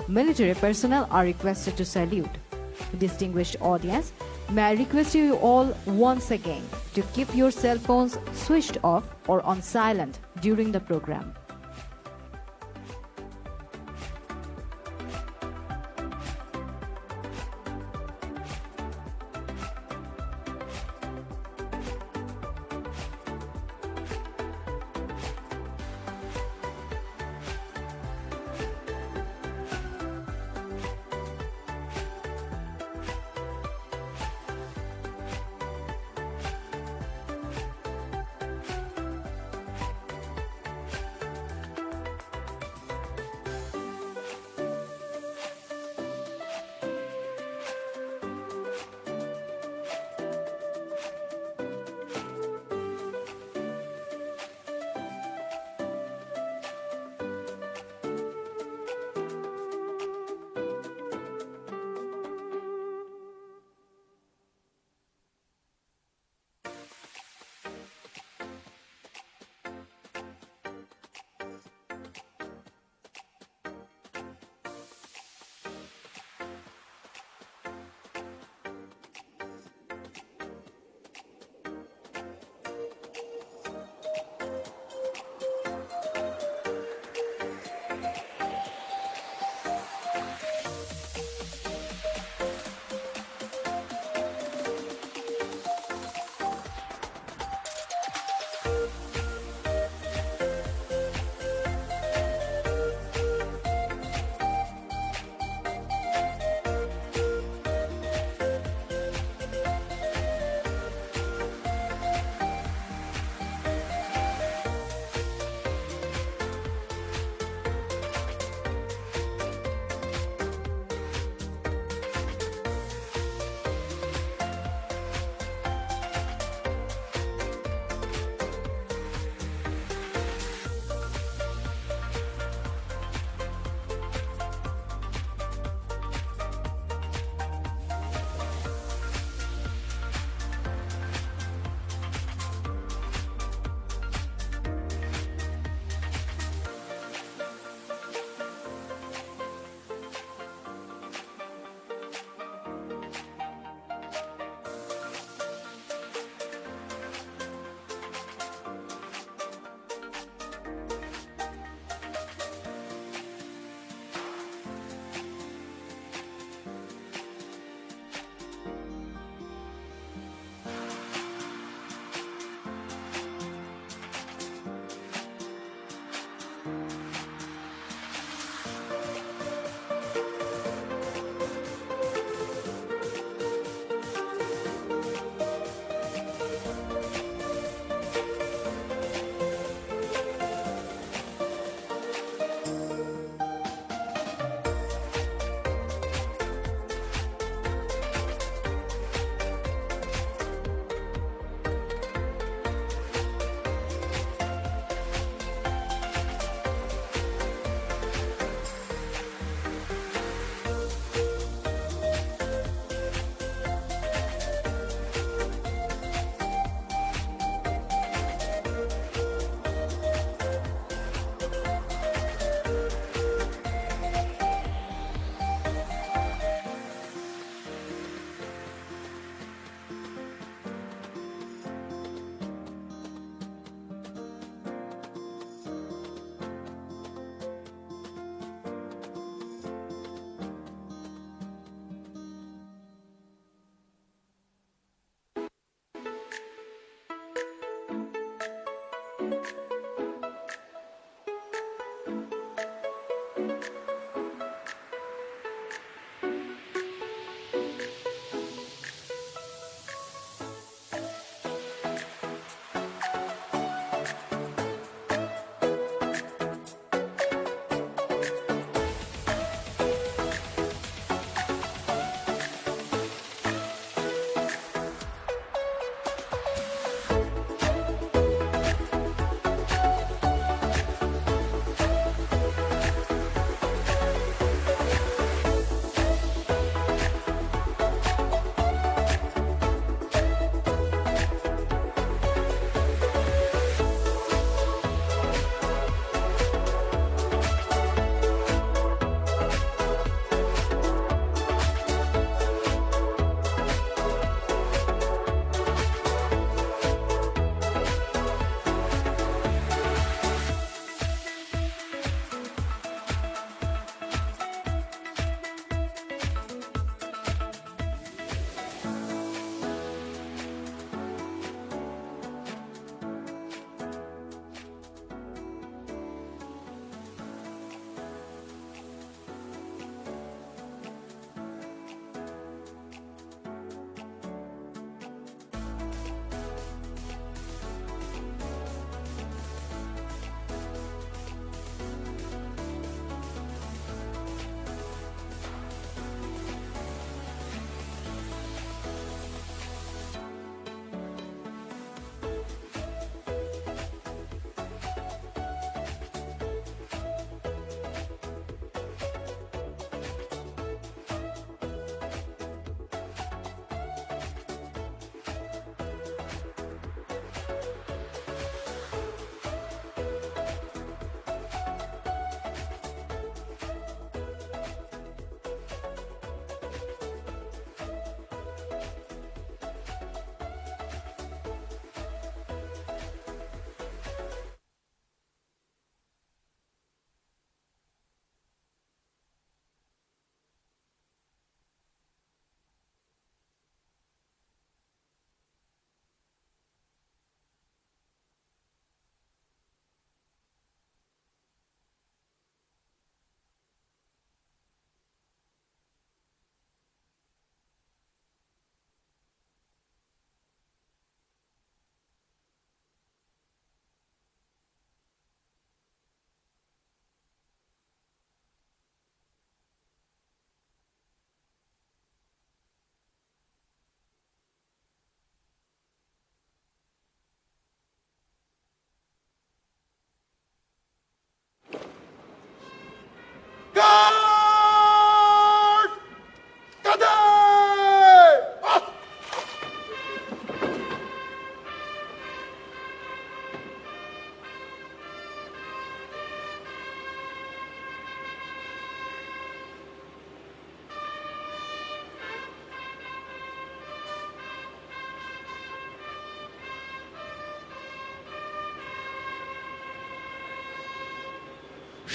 Military personnel are requested to salute. Distinguished audience, may I request you all once again to keep your cell phones switched off or on silent during the program.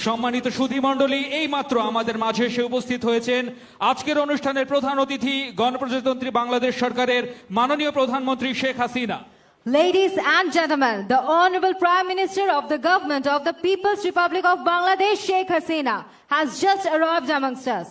সম্মানিত সুধীমণ্ডলী, এই মাত্র আমাদের মাঝে এসে উপস্থিত হয়েছেন আজকের অনুষ্ঠানের প্রধান অতিথি গণপ্রজাতন্ত্রী বাংলাদেশ সরকারের মাননীয় প্রধানমন্ত্রী Sheikh Hasina. Ladies and gentlemen, the Honorable Prime Minister of the Government of the People's Republic of Bangladesh, Sheikh Hasina, has just arrived amongst us.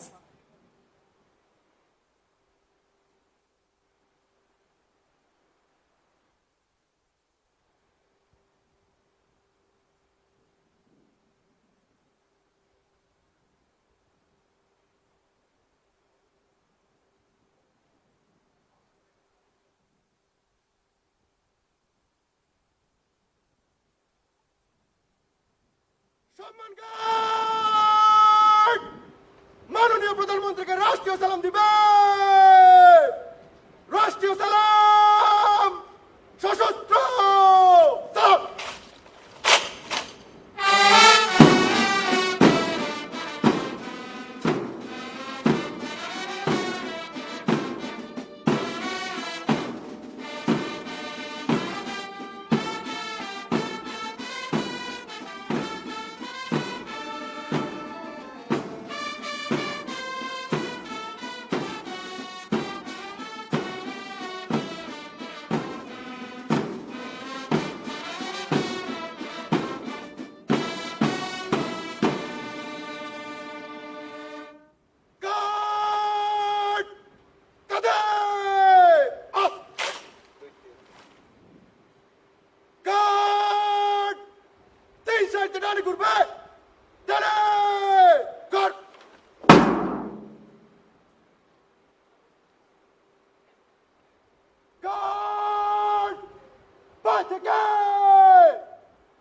মাননীয় প্রধানমন্ত্রীকে রাষ্ট্রীয় সালাম দিবে। রাষ্ট্রীয় সালাম, সশস্ত্র সালাম।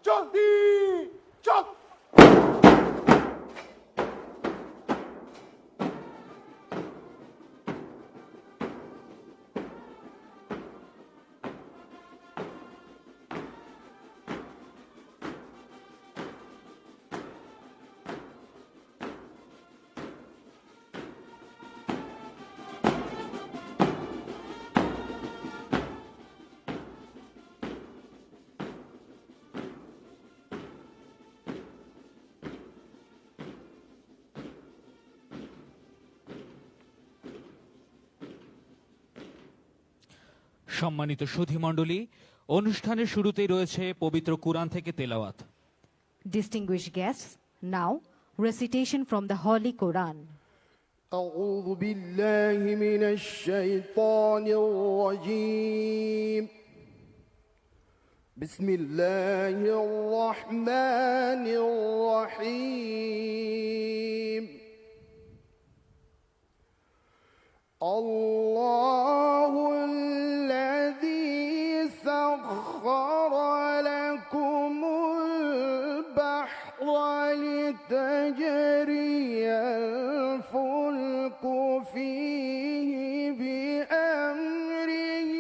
জলদি চল। সম্মানিত সুধীমণ্ডলী, অনুষ্ঠানের শুরুতেই রয়েছে পবিত্র কুরআন থেকে তেলাওয়াত। Distinguished guests, now recitation from the Holy Quran. أعوذ بالله من الشيطان الرجيم. بسم الله الرحمن الرحيم. الله الذي سخر لكم البحر لتجري الفلك فيه بأمره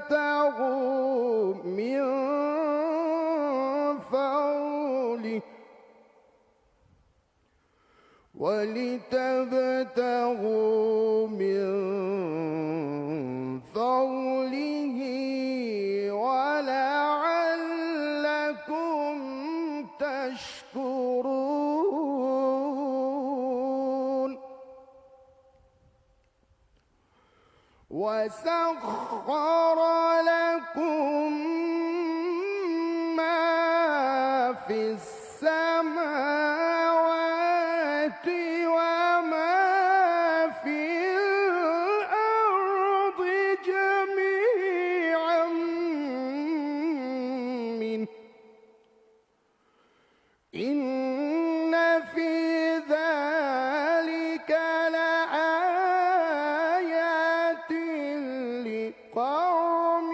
ولتبتغوا من فضله ولعلكم تشكرون. وسخر لكم ما في السماوات وما في الأرض جميعا منه. إن في ذلك لآيات لقوم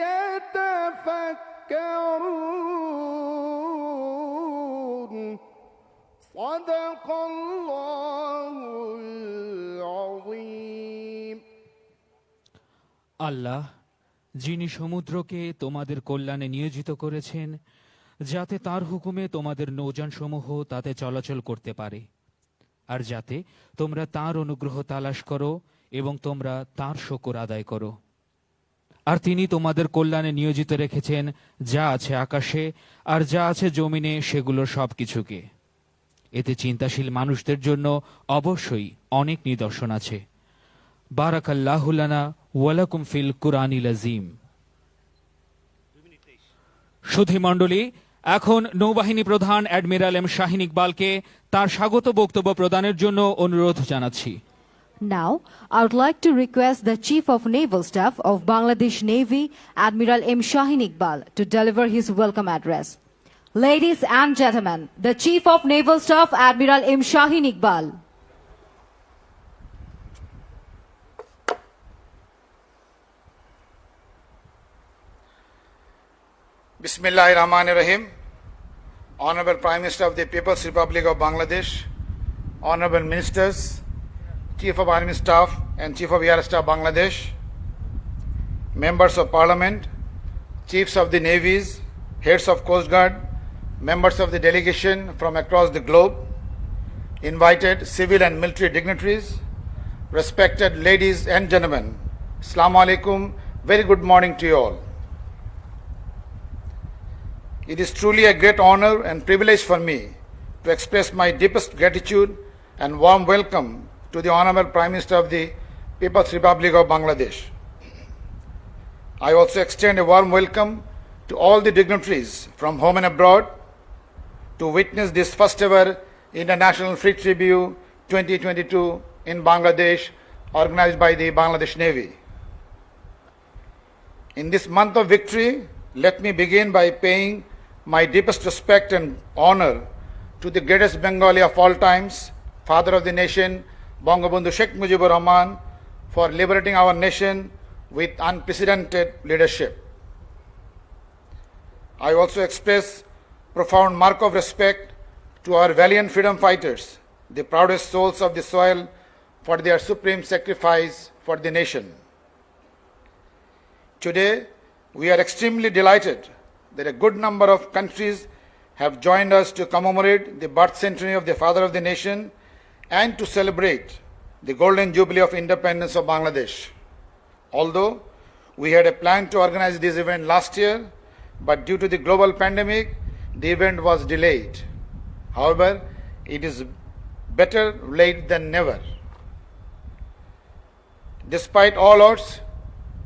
يتفكرون. صدق الله العظيم. আল্লাহ, যিনি সমুদ্রকে তোমাদের কল্যাণে নিয়োজিত করেছেন, যাতে তার হুকুমে তোমাদের নৌযানসমূহ তাতে চলাচল করতে পারে, আর যাতে তোমরা তার অনুগ্রহ তালাশ করো এবং তোমরা তার শকর আদায় করো। আর তিনি তোমাদের কল্যাণে নিয়োজিত রেখেছেন যা আছে আকাশে আর যা আছে জমিনে, সেগুলোর সবকিছুকে। এতে চিন্তাশীল মানুষদের জন্য অবশ্যই অনেক নিদর্শন আছে। বারাকাল্লাহু লানা ওয়া লাকুম ফিল কুরআনিল আযীম। সুধী মণ্ডলী, এখন নৌবাহিনী প্রধান অ্যাডমিরাল এম শাহীন ইকবালকে তার স্বাগত বক্তব্য প্রদানের জন্য অনুরোধ জানাচ্ছি। Now, I would like to request the Chief of Naval Staff of Bangladesh Navy, Admiral M. Shaheen Iqbal, to deliver his welcome address. Ladies and gentlemen, the Chief of Naval Staff, Admiral M. Shaheen Iqbal. Bismillahirrahmanirrahim. Honorable Prime Minister of the People's Republic of Bangladesh, Honorable Ministers, Chief of Army Staff and Chief of Air Staff Bangladesh, Members of Parliament, Chiefs of the Navies, Heads of Coast Guard, members of the delegation from across the globe, invited civil and military dignitaries, respected ladies and gentlemen, Assalamu alaikum, very good morning to you all. It is truly a great honor and privilege for me to express my deepest gratitude and warm welcome to the Honorable Prime Minister of the People's Republic of Bangladesh. I also extend a warm welcome to all the dignitaries from home and abroad to witness this first ever International Fleet Review 2022 in Bangladesh, organized by the Bangladesh Navy. In this month of victory, let me begin by paying my deepest respect and honor to the greatest Bengali of all times, Father of the Nation, Bangabandhu Sheikh Mujibur Rahman, for liberating our nation with unprecedented leadership. I also express profound mark of respect to our valiant freedom fighters, the proudest souls of the soil, for their supreme sacrifice for the nation. Today, we are extremely delighted that a good number of countries have joined us to commemorate the birth centenary of the Father of the Nation and to celebrate the Golden Jubilee of Independence of Bangladesh. Although we had a plan to organize this event last year, but due to the global pandemic, the event was delayed. However, it is better late than never. Despite all odds,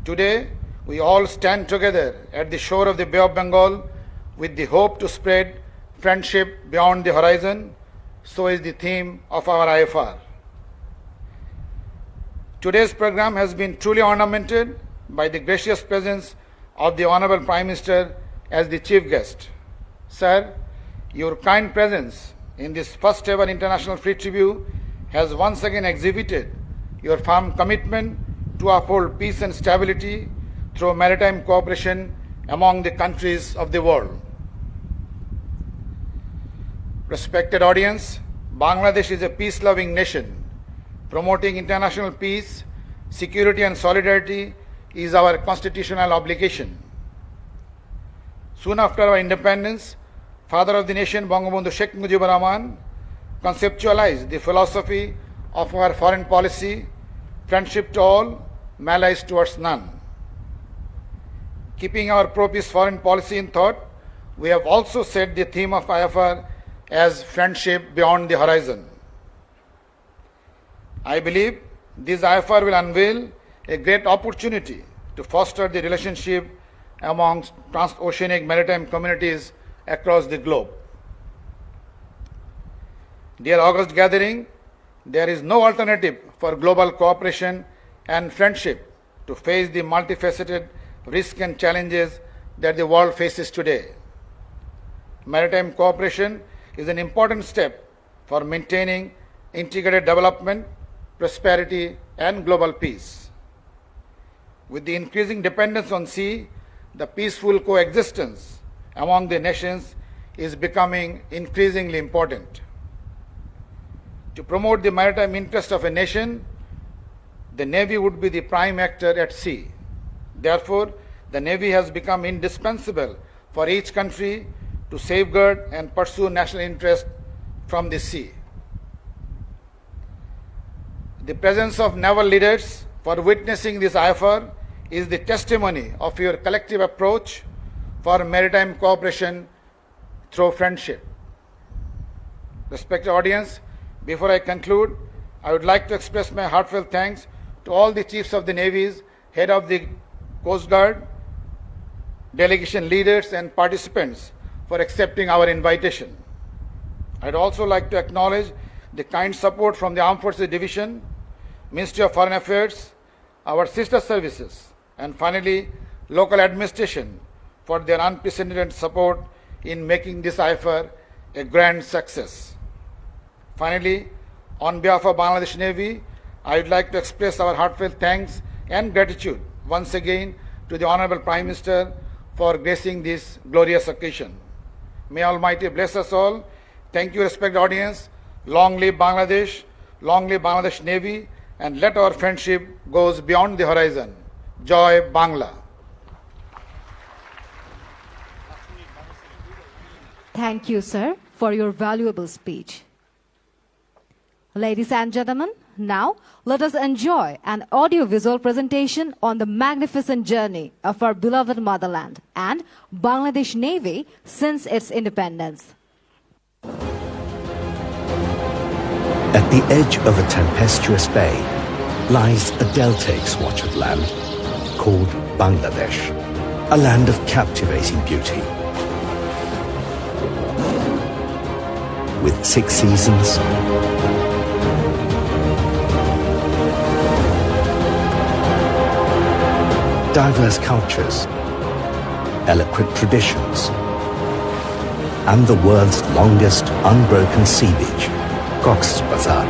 today we all stand together at the shore of the Bay of Bengal with the hope to spread friendship beyond the horizon. So is the theme of our IFR. Today's program has been truly ornamented by the gracious presence of the Honorable Prime Minister as the chief guest. Sir, your kind presence in this first ever International Fleet Review has once again exhibited your firm commitment to uphold peace and stability through maritime cooperation among the countries of the world. Respected audience, Bangladesh is a peace-loving nation. Promoting international peace, security and solidarity is our constitutional obligation. Soon after our independence, Father of the Nation Bangabandhu Sheikh Mujibur Rahman conceptualized the philosophy of our foreign policy, friendship to all, malice towards none. Keeping our pro-peace foreign policy in thought, we have also set the theme of IFR as friendship beyond the horizon. I believe this IFR will unveil a great opportunity to foster the relationship amongst transoceanic maritime communities across the globe. Dear August gathering, there is no alternative for global cooperation and friendship to face the multifaceted risks and challenges that the world faces today. Maritime cooperation is an important step for maintaining integrated development, prosperity, and global peace. With the increasing dependence on sea, the peaceful coexistence among the nations is becoming increasingly important. To promote the maritime interest of a nation, the Navy would be the prime actor at sea. Therefore, the Navy has become indispensable for each country to safeguard and pursue national interest from the sea. The presence of naval leaders for witnessing this IFR is the testimony of your collective approach for maritime cooperation through friendship. Respected audience, before I conclude, I would like to express my heartfelt thanks to all the chiefs of the navies, head of the Coast Guard, delegation leaders and participants for accepting our invitation. I'd also like to acknowledge the kind support from the Armed Forces Division, Ministry of Foreign Affairs, our sister services, and finally, local administration for their unprecedented support in making this IFR a grand success. Finally, on behalf of Bangladesh Navy, I would like to express our heartfelt thanks and gratitude once again to the Honorable Prime Minister for gracing this glorious occasion. May Almighty bless us all. Thank you, respected audience. Long live Bangladesh Navy, and let our friendship goes beyond the horizon. Joy Bangla. Thank you, sir, for your valuable speech. Ladies and gentlemen, now let us enjoy an audio-visual presentation on the magnificent journey of our beloved motherland and Bangladesh Navy since its independence. At the edge of a tempestuous bay lies a deltaic swatch of land called Bangladesh, a land of captivating beauty. With 6 seasons, diverse cultures, eloquent traditions, and the world's longest unbroken sea beach, Cox's Bazar.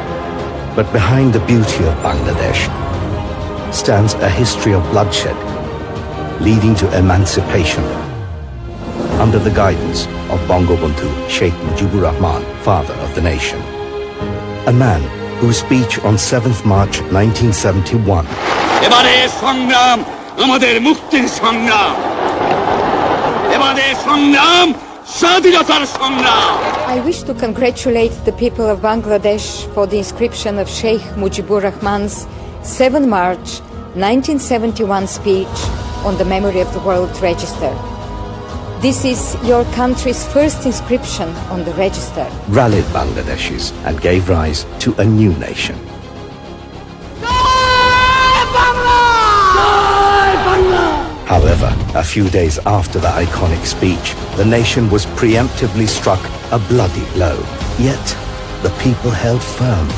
But behind the beauty of Bangladesh stands a history of bloodshed leading to emancipation under the guidance of Bangabandhu Sheikh Mujibur Rahman, father of the nation. A man whose speech on 7th March 1971 এবারে সংগ্রাম আমাদের মুক্তির সংগ্রাম এবারে সংগ্রাম স্বাধীনতার সংগ্রাম I wish to congratulate the people of Bangladesh for the inscription of Sheikh Mujibur Rahman's 7 March 1971 speech on the memory of the World Register. This is your country's first inscription on the register. Rallied Bangladeshis and gave rise to a new nation. However, a few days after the iconic speech, the nation was preemptively struck a bloody blow. Yet, the people held firm.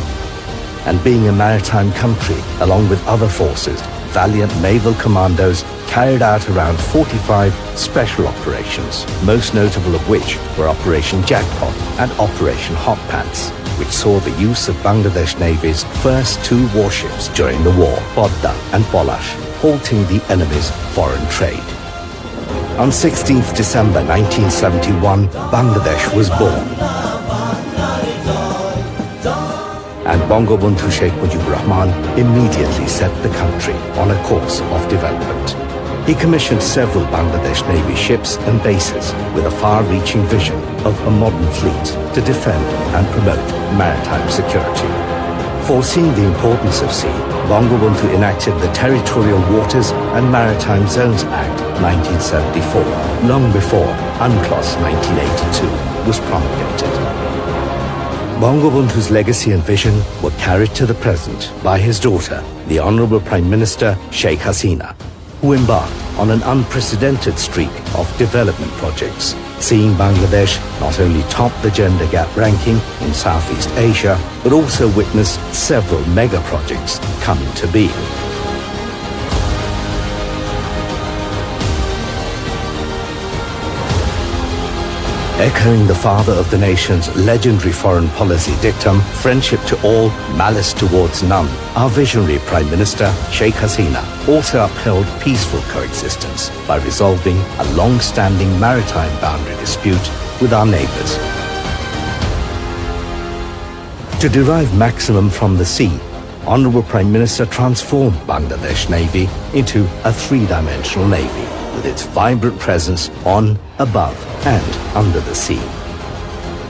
And being a maritime country, along with other forces, valiant naval commandos carried out around 45 special operations, most notable of which were Operation Jackpot and Operation Hot Pants, which saw the use of Bangladesh Navy's first 2 warships during the war, Podda and Polash, halting the enemy's foreign trade. On 16th December 1971, Bangladesh was born. And Bangabandhu Sheikh Mujibur Rahman immediately set the country on a course of development. He commissioned several Bangladesh Navy ships and bases with a far-reaching vision of a modern fleet to defend and promote maritime security. Foreseeing the importance of sea, Bangabandhu enacted the Territorial Waters and Maritime Zones Act 1974, long before UNCLOS 1982 was promulgated. Bangabandhu's legacy and vision were carried to the present by his daughter, the Honorable Prime Minister Sheikh Hasina, who embarked on an unprecedented streak of development projects, seeing Bangladesh not only top the gender gap ranking in Southeast Asia, but also witness several mega projects coming to being. Echoing the father of the nation's legendary foreign policy dictum, friendship to all, malice towards none, our visionary Prime Minister, Sheikh Hasina, also upheld peaceful coexistence by resolving a long-standing maritime boundary dispute with our neighbours. To derive maximum from the sea, Honourable Prime Minister transformed Bangladesh Navy into a 3-dimensional navy, with its vibrant presence on, above and under the sea.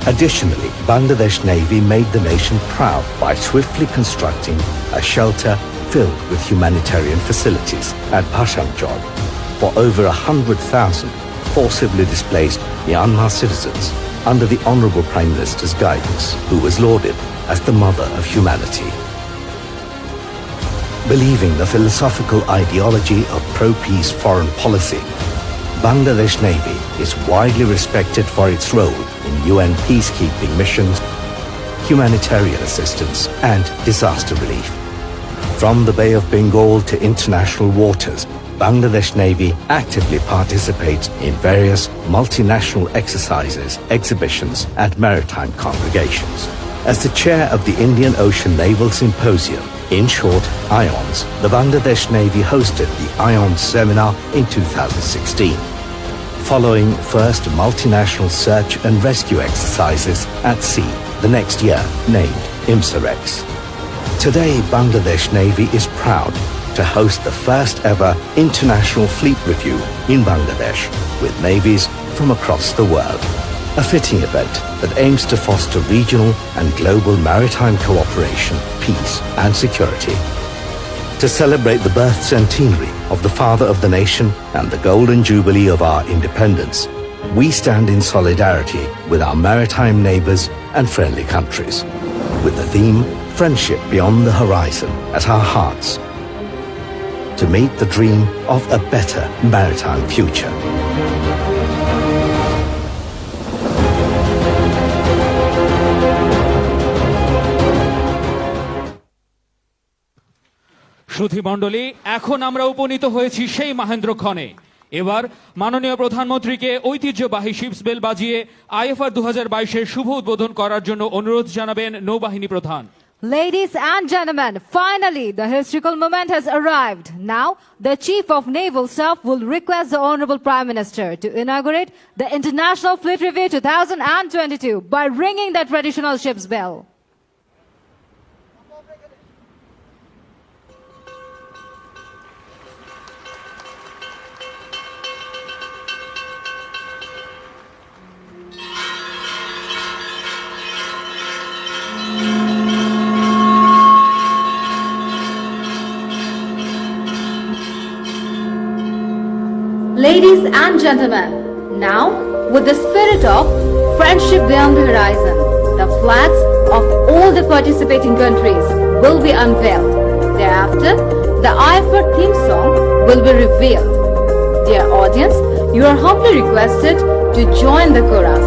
Additionally, Bangladesh Navy made the nation proud by swiftly constructing a shelter filled with humanitarian facilities at Bhashanchar for over 100,000 forcibly displaced Myanmar citizens under the Honorable Prime Minister's guidance, who was lauded as the mother of humanity. Believing the philosophical ideology of pro-peace foreign policy, Bangladesh Navy is widely respected for its role in UN peacekeeping missions, humanitarian assistance and disaster relief. From the Bay of Bengal to international waters, Bangladesh Navy actively participates in various multinational exercises, exhibitions and maritime congregations. As the chair of the Indian Ocean Naval Symposium, in short, IONS, the Bangladesh Navy hosted the IONS seminar in 2016, following first multinational search and rescue exercises at sea the next year, named IMSAREX. Today, Bangladesh Navy is proud to host the first ever International Fleet Review in Bangladesh with navies from across the world. A fitting event that aims to foster regional and global maritime cooperation, peace and security. To celebrate the birth centenary of the father of the nation and the golden jubilee of our independence, we stand in solidarity with our maritime neighbors and friendly countries, with the theme Friendship Beyond the Horizon at our hearts, to meet the dream of a better maritime future. সুধীমণ্ডলী, এখন আমরা উপনীত হয়েছি সেই মহেন্দ্রক্ষণে। এবার মাননীয় প্রধানমন্ত্রীকে ঐতিহ্যবাহী ships bell বাজিয়ে আইএফআর 2022-এর শুভ উদ্বোধন করার জন্য অনুরোধ জানাবেন নৌবাহিনী প্রধান। Ladies and gentlemen, finally the historical moment has arrived. Now, the Chief of Naval Staff will request the Honorable Prime Minister to inaugurate the International Fleet Review 2022 by ringing the traditional ship's bell. Ladies and gentlemen, now with the spirit of friendship beyond the horizon, the flags of all the participating countries will be unveiled. Thereafter, the IFR theme song will be revealed. Dear audience, you are humbly requested to join the chorus.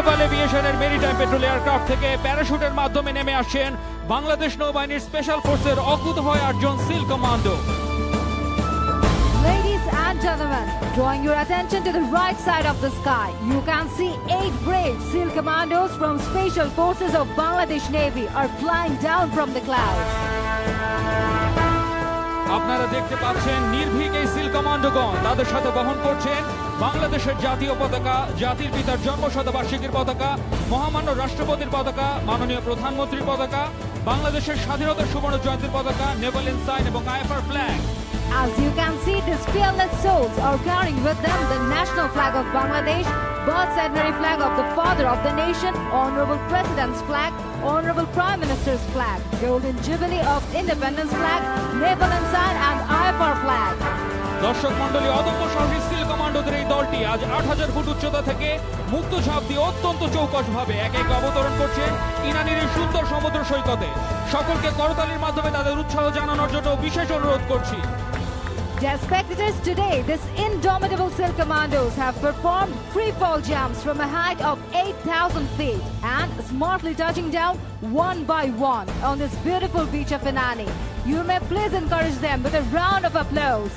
Naval এভিয়েশনের maritime patrol aircraft থেকে প্যারাশুটের মাধ্যমে নেমে আসছেন বাংলাদেশ নৌবাহিনীর special ফোর্সের অকুতভয় 8 জন SEAL commando. Ladies and gentlemen, drawing your attention to the right side of the sky, you can see 8 brave SEAL commandos from Special Forces of Bangladesh Navy are flying down from the clouds. আপনারা দেখতে পাচ্ছেন নির্ভীক এই seal কমান্ডোগণ তাদের সাথে বহন করছেন বাংলাদেশের জাতীয় পতাকা, জাতির পিতার জন্ম শতবার্ষিকীর পতাকা, মহামান্য রাষ্ট্রপতির পতাকা, মাননীয় প্রধানমন্ত্রীর পতাকা, বাংলাদেশের স্বাধীনতার সুবর্ণ জয়ন্তীর পতাকা, নেভাল এনসাইন এবং IFR flag. As you can see, these fearless souls are carrying with them the national flag of Bangladesh, birth centenary flag of the father of the nation, honorable president's flag, honorable prime minister's flag, golden jubilee of independence flag, naval ensign and IFR flag. দর্শক মণ্ডলী, অদম্য সাহসী seal কমান্ডোদের এই দলটি আজ 8000 foot উচ্চতা থেকে মুক্ত ঝাঁপ দিয়ে অত্যন্ত চৌকস ভাবে এক এক অবতরণ করছেন ইনানির এই সুন্দর সমুদ্র সৈকতে। সকলকে করতালির মাধ্যমে তাদের উৎসাহ জানানোর জন্য বিশেষ অনুরোধ করছি। Dear spectators, today these indomitable SEAL commandos have performed free fall jumps from a height of 8,000 feet and smartly touching down one by one on this beautiful beach of Inani. You may please encourage them with a round of applause.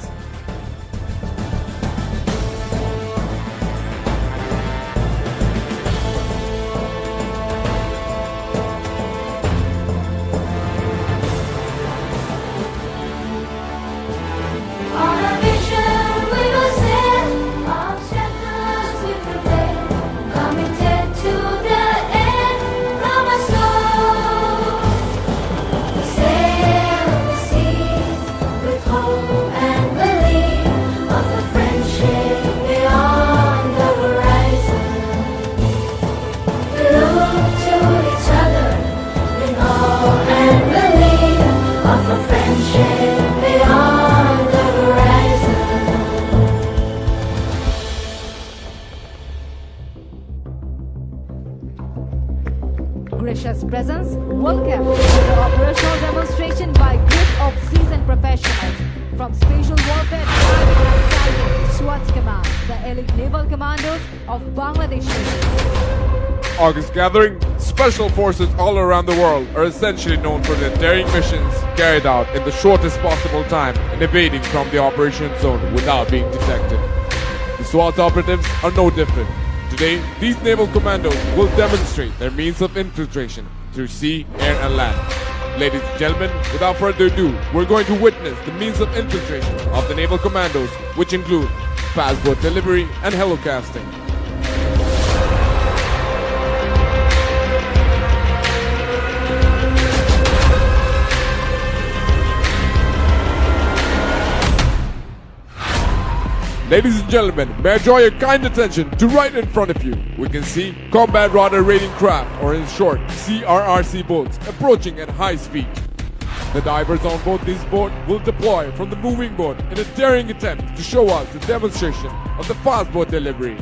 Gracious presence, welcome to the operational demonstration by group of seasoned professionals from Special Warfare Diving and Sighting SWAT Command, the elite naval commandos of Bangladesh. August gathering, special forces all around the world are essentially known for their daring missions carried out in the shortest possible time and evading from the operation zone without being detected. The SWAT operatives are no different. Today, these naval commandos will demonstrate their means of infiltration through sea, air and land. Ladies and gentlemen, without further ado, we're going to witness the means of infiltration of the naval commandos, which include passport delivery and helocasting. Ladies and gentlemen, may I draw your kind attention to right in front of you. We can see combat radar rating craft, or in short, CRRC boats, approaching at high speed. The divers on board these boats will deploy from the moving boat in a daring attempt to show us the demonstration of the fast boat delivery.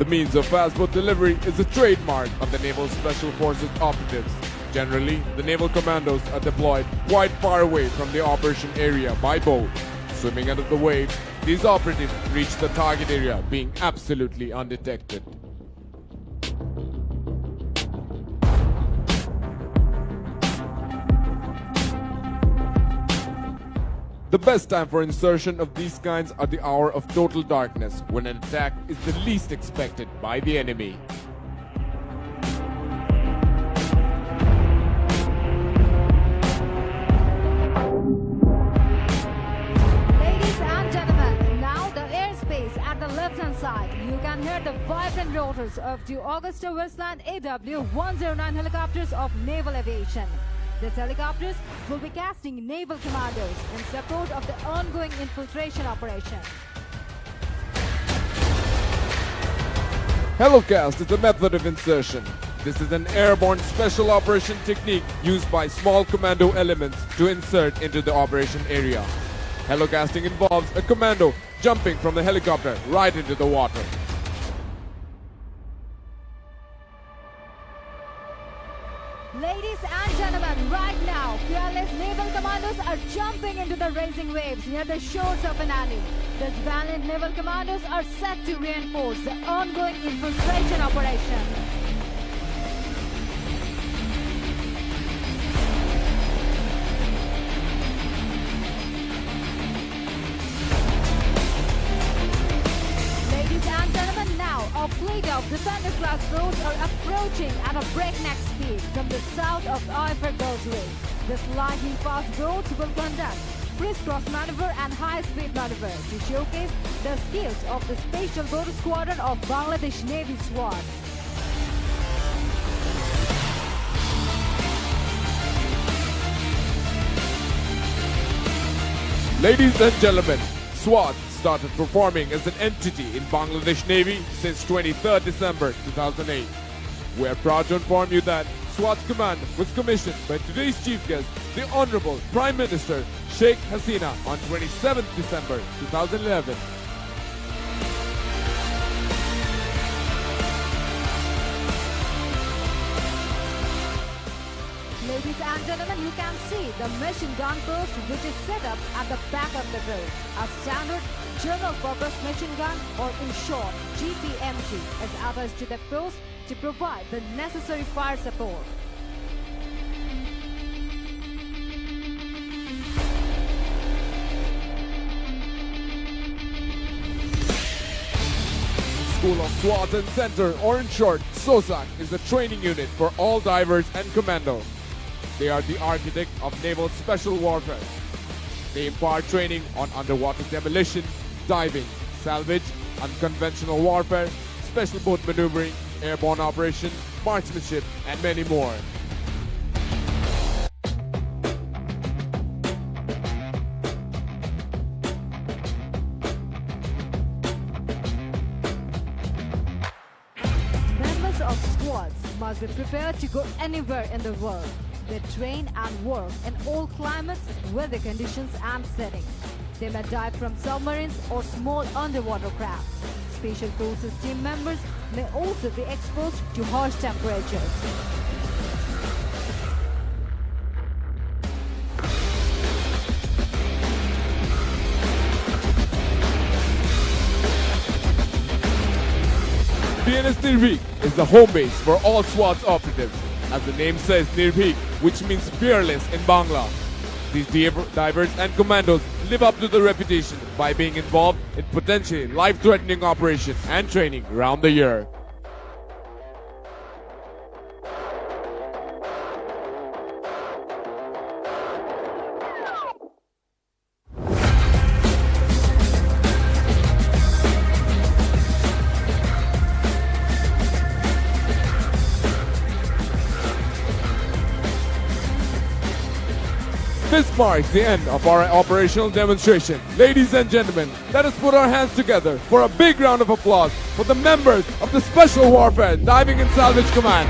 The means of fast boat delivery is a trademark of the Naval Special Forces operatives. Generally, the naval commandos are deployed quite far away from the operation area by boat. Swimming under the waves, these operatives reach the target area being absolutely undetected. The best time for insertion of these kinds are the hour of total darkness, when an attack is the least expected by the enemy. Ladies and gentlemen, now the airspace at the left-hand side. You can hear the vibrant rotors of the Augusta Westland AW-109 helicopters of naval aviation. These helicopters will be casting naval commandos in support of the ongoing infiltration operation. Helocast is a method of insertion. This is an airborne special operation technique used by small commando elements to insert into the operation area. Helocasting involves a commando jumping from the helicopter right into the water. Ladies and gentlemen, right commandos are jumping into the racing waves near the shores of an alley. These valiant naval commandos are set to reinforce the ongoing infiltration operation. Ladies and gentlemen, now a fleet of Defender-class boats are approaching at a breakneck speed from the south of Eiffel Causeway. This lightning-fast boats will conduct crisscross maneuver and high-speed maneuver to showcase the skills of the Special Boat Squadron of Bangladesh Navy SWAT. Ladies and gentlemen, SWAT started performing as an entity in Bangladesh Navy since 23rd December 2008. We are proud to inform you that SWAT Command was commissioned by today's chief guest, the Honorable Prime Minister Sheikh Hasina, on 27th December 2011. Ladies and gentlemen, you can see the machine gun post which is set up at the back of the boat. A standard general purpose machine gun, or in short GPMG, is attached to the post to provide the necessary fire support. School of SWAT and Center, or in short, SOSAC, is the training unit for all divers and commandos. They are the architect of naval special warfare. They impart training on underwater demolition, diving, salvage, unconventional warfare, special boat maneuvering, airborne operation, marksmanship, and many more. Members of squads must be prepared to go anywhere in the world. They train and work in all climates, weather conditions and settings. They may dive from submarines or small underwater craft. Special Forces team members may also be exposed to harsh temperatures. PNS Nirvik is the home base for all SWAT operatives. As the name says, Nirvik, which means fearless in Bangla. These divers and commandos live up to the reputation by being involved in potentially life-threatening operations and training around the year. This marks the end of our operational demonstration. Ladies and gentlemen, let us put our hands together for a big round of applause for the members of the Special Warfare Diving and Salvage Command.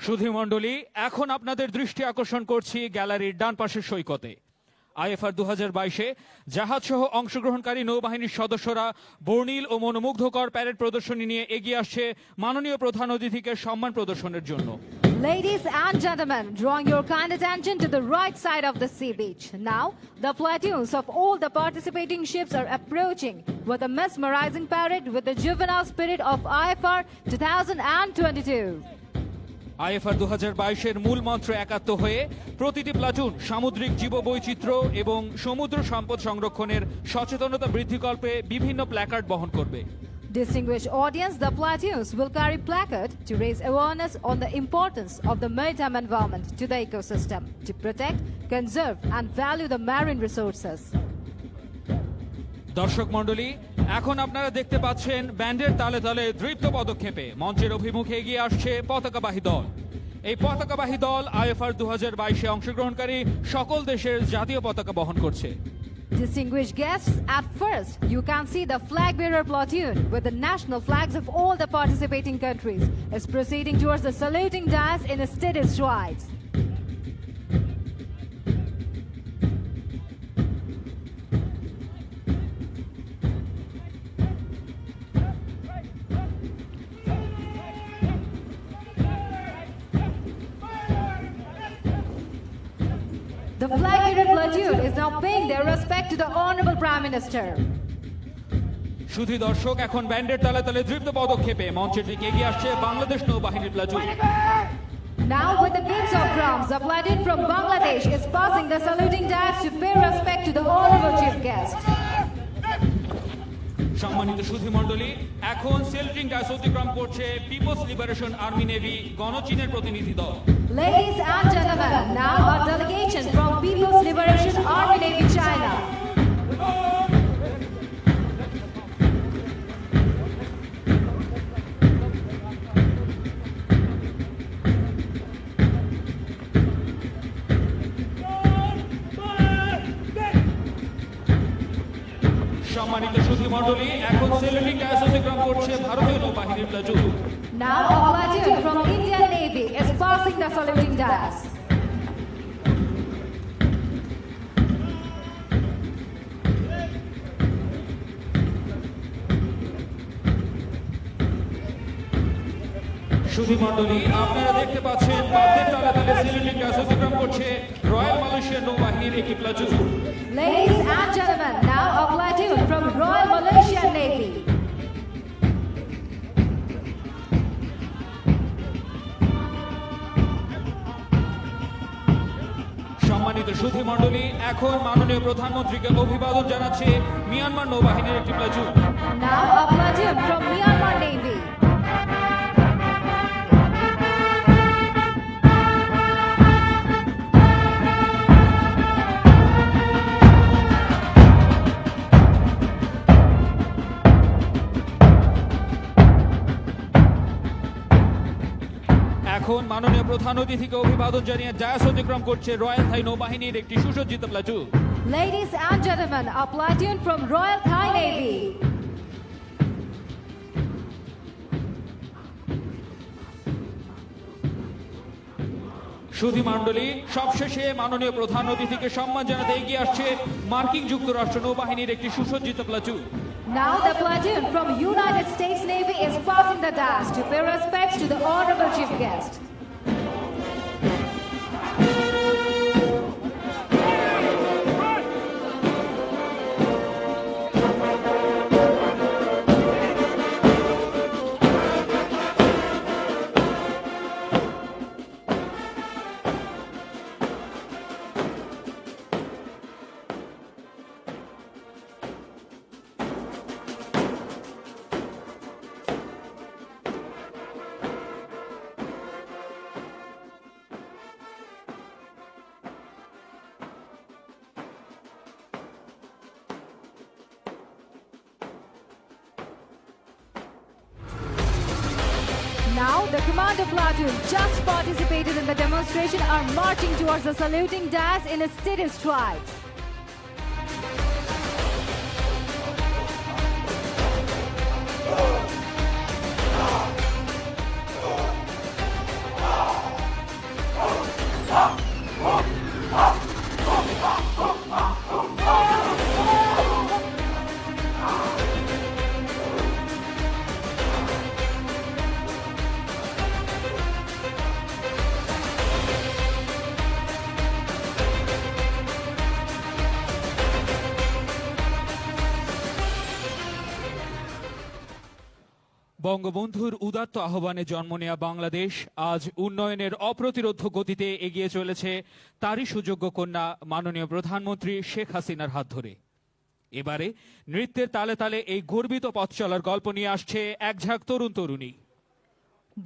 সুধী মণ্ডলী, এখন আপনাদের দৃষ্টি আকর্ষণ করছি গ্যালারির ডান পাশের সৈকতে। IFR 2022-এ জাহাজসহ অংশগ্রহণকারী নৌবাহিনীর সদস্যরা বর্ণিল ও মনোমুগ্ধকর প্যারেড প্রদর্শনী নিয়ে এগিয়ে আসছে মাননীয় প্রধান অতিথিকে সম্মান প্রদর্শনের জন্য। Ladies and gentlemen, drawing your kind attention to the right side of the sea beach. Now, the platoons of all the participating ships are approaching with a mesmerizing parade with the juvenile spirit of IFR 2022. IFR 2022-এর মূল মন্ত্র একাত্ম হয়ে প্রতিটি platoon সামুদ্রিক জীববৈচিত্র্য এবং সমুদ্র সম্পদ সংরক্ষণের সচেতনতা বৃদ্ধিকল্পে বিভিন্ন প্ল্যাকার্ড বহন করবে। Distinguished audience, the platoons will carry placard to raise awareness on the importance of the maritime environment to the ecosystem, to protect, conserve and value the marine resources. দর্শক মণ্ডলী, এখন আপনারা দেখতে পাচ্ছেন ব্যান্ডের তালে তালে দৃপ্ত পদক্ষেপে মঞ্চের অভিমুখে এগিয়ে আসছে পতাকাবাহী দল। এই পতাকাবাহী দল আইএফআর 2022-এ অংশগ্রহণকারী সকল দেশের জাতীয় পতাকা বহন করছে। Distinguished guests, at first you can see the flag bearer platoon with the national flags of all the participating countries is proceeding towards the saluting dais in a steady strides. The flag-bearer platoon is now paying their respect to the Honorable Prime Minister. শুধু দর্শক এখন ব্যান্ডের তালে তালে দ্রুত পদক্ষেপে মঞ্চের দিকে এগিয়ে আসছে বাংলাদেশ নৌবাহিনীর platoon. Now with the beats of drums, the platoon from Bangladesh is passing the saluting dash to pay respect to the Honorable Chief Guest. সম্মানিত সুধী মণ্ডলী, এখন সেলুটিং ডায়াস অতিক্রম করছে পিপলস লিবারেশন আর্মি নেভি গণচীনের প্রতিনিধি দল। Ladies and gentlemen, now a delegation from People's Liberation Army Navy China. সম্মানিত সুধী মণ্ডলী, এখন সেলুটিং ডায়াস অতিক্রম করছে ভারতীয় নৌবাহিনীর platoon. Now a platoon from Indian Navy is passing the saluting dash. সুধী মণ্ডলী, আপনারা দেখতে পাচ্ছেন বাদ্যের তালে তালে সেলুটিং ডায়াস অতিক্রম করছে রয়্যাল মালয়েশিয়ান নৌবাহিনীর একটি platoon. Ladies and gentlemen, now a platoon from Royal Malaysian Navy. সম্মানিত সুধী মণ্ডলী, এখন মাননীয় প্রধানমন্ত্রীকে অভিবাদন জানাচ্ছে মিয়ানমার নৌবাহিনীর একটি platoon. Now a platoon from Myanmar Navy. এখন মাননীয় প্রধান অতিথিকে অভিবাদন জানিয়ে ডায়াস অতিক্রম করছে রয়্যাল থাই নৌবাহিনীর একটি সুসজ্জিত platoon. Ladies and gentlemen, a platoon from Royal Thai Navy. সুধী মণ্ডলী, সবশেষে মাননীয় প্রধান অতিথিকে সম্মান জানাতে এগিয়ে আসছে মার্কিন যুক্তরাষ্ট্র নৌবাহিনীর একটি সুসজ্জিত platoon. Now the platoon from United States Navy is passing the dash to pay respects to the Honorable Chief Guest. Now the commando platoon just participated in the demonstration are marching towards the saluting dash in a steady stride. বঙ্গবন্ধুর উদাত্ত আহ্বানে জন্ম নেয়া বাংলাদেশ আজ উন্নয়নের অপ্রতিরোধ্য গতিতে এগিয়ে চলেছে তারই সুযোগ্য কন্যা মাননীয় প্রধানমন্ত্রী শেখ হাসিনার হাত ধরে। এবারে নৃত্যের তালে তালে এই গর্বিত পথ চলার গল্প নিয়ে আসছে এক ঝাঁক তরুণ তরুণী।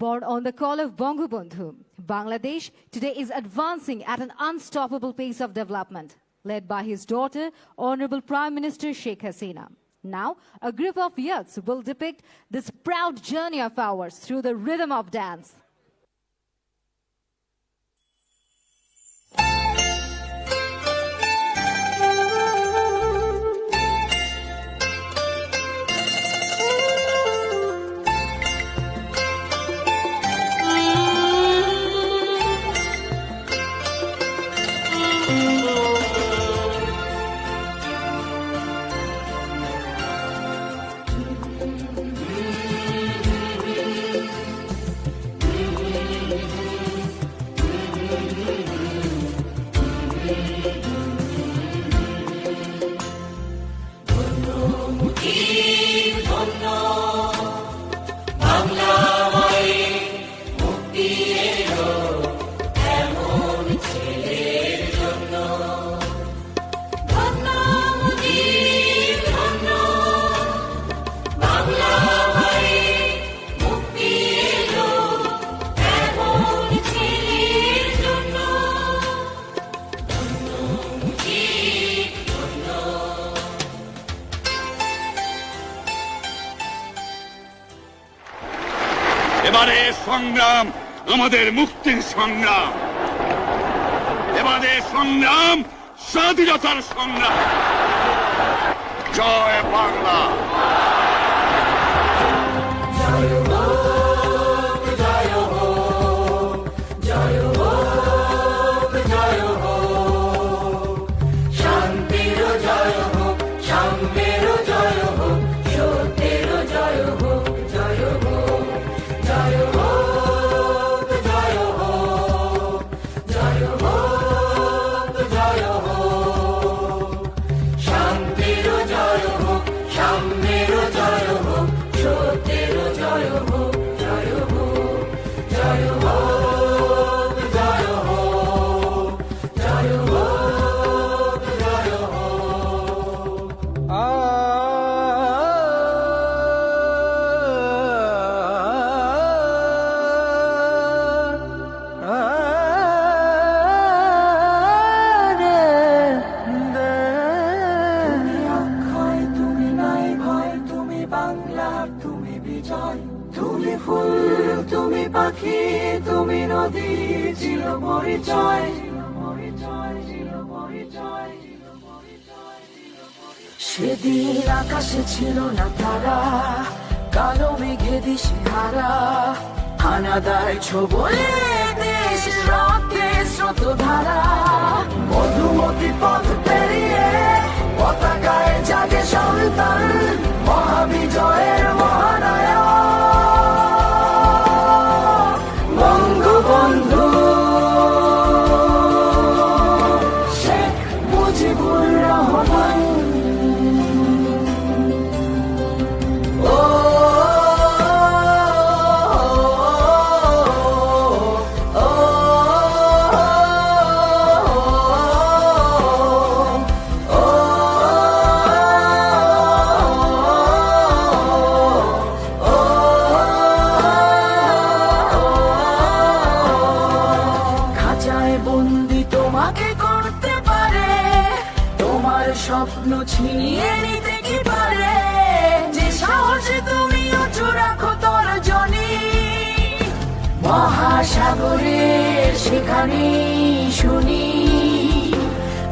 Born on the call of Bangabandhu, Bangladesh today is advancing at an unstoppable pace of development, led by his daughter, Honorable Prime Minister Sheikh Hasina. Now, a group of youths will depict this proud journey of ours through the rhythm of dance. এবারে সংগ্রাম আমাদের মুক্তির সংগ্রাম, এবারে সংগ্রাম স্বাধীনতার সংগ্রাম। জয় বাংলা। সেদিন আকাশে ছিল না তারা, কালো মেঘে দিশে হারা, হানাদার ছোবলে দেশ রক্তে স্রোত ধারা। মধুমতি পথ পেরিয়ে পতাকায় জাগে সন্তান, মহাবিজয়ের মহানায়ক বঙ্গবন্ধু শেখ মুজিবুর রহমান। স্বপ্ন ছিনিয়ে নিতে কি পারে, যে সাহসে তুমি উঁচু রাখো তর্জনী। মহাসাগরের সেখানে শুনি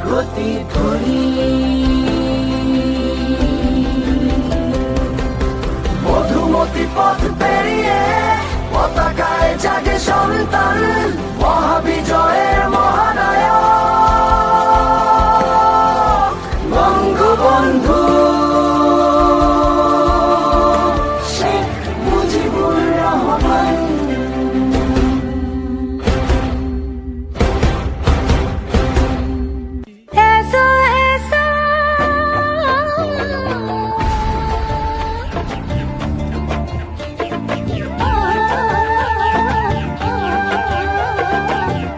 প্রতিধ্বনি। মধুমতি পথ পেরিয়ে পতাকায় জাগে সন্তান, মহাবিজয়ের মহানায়ক বঙ্গবন্ধু শেখ মুজিবুর রহমান।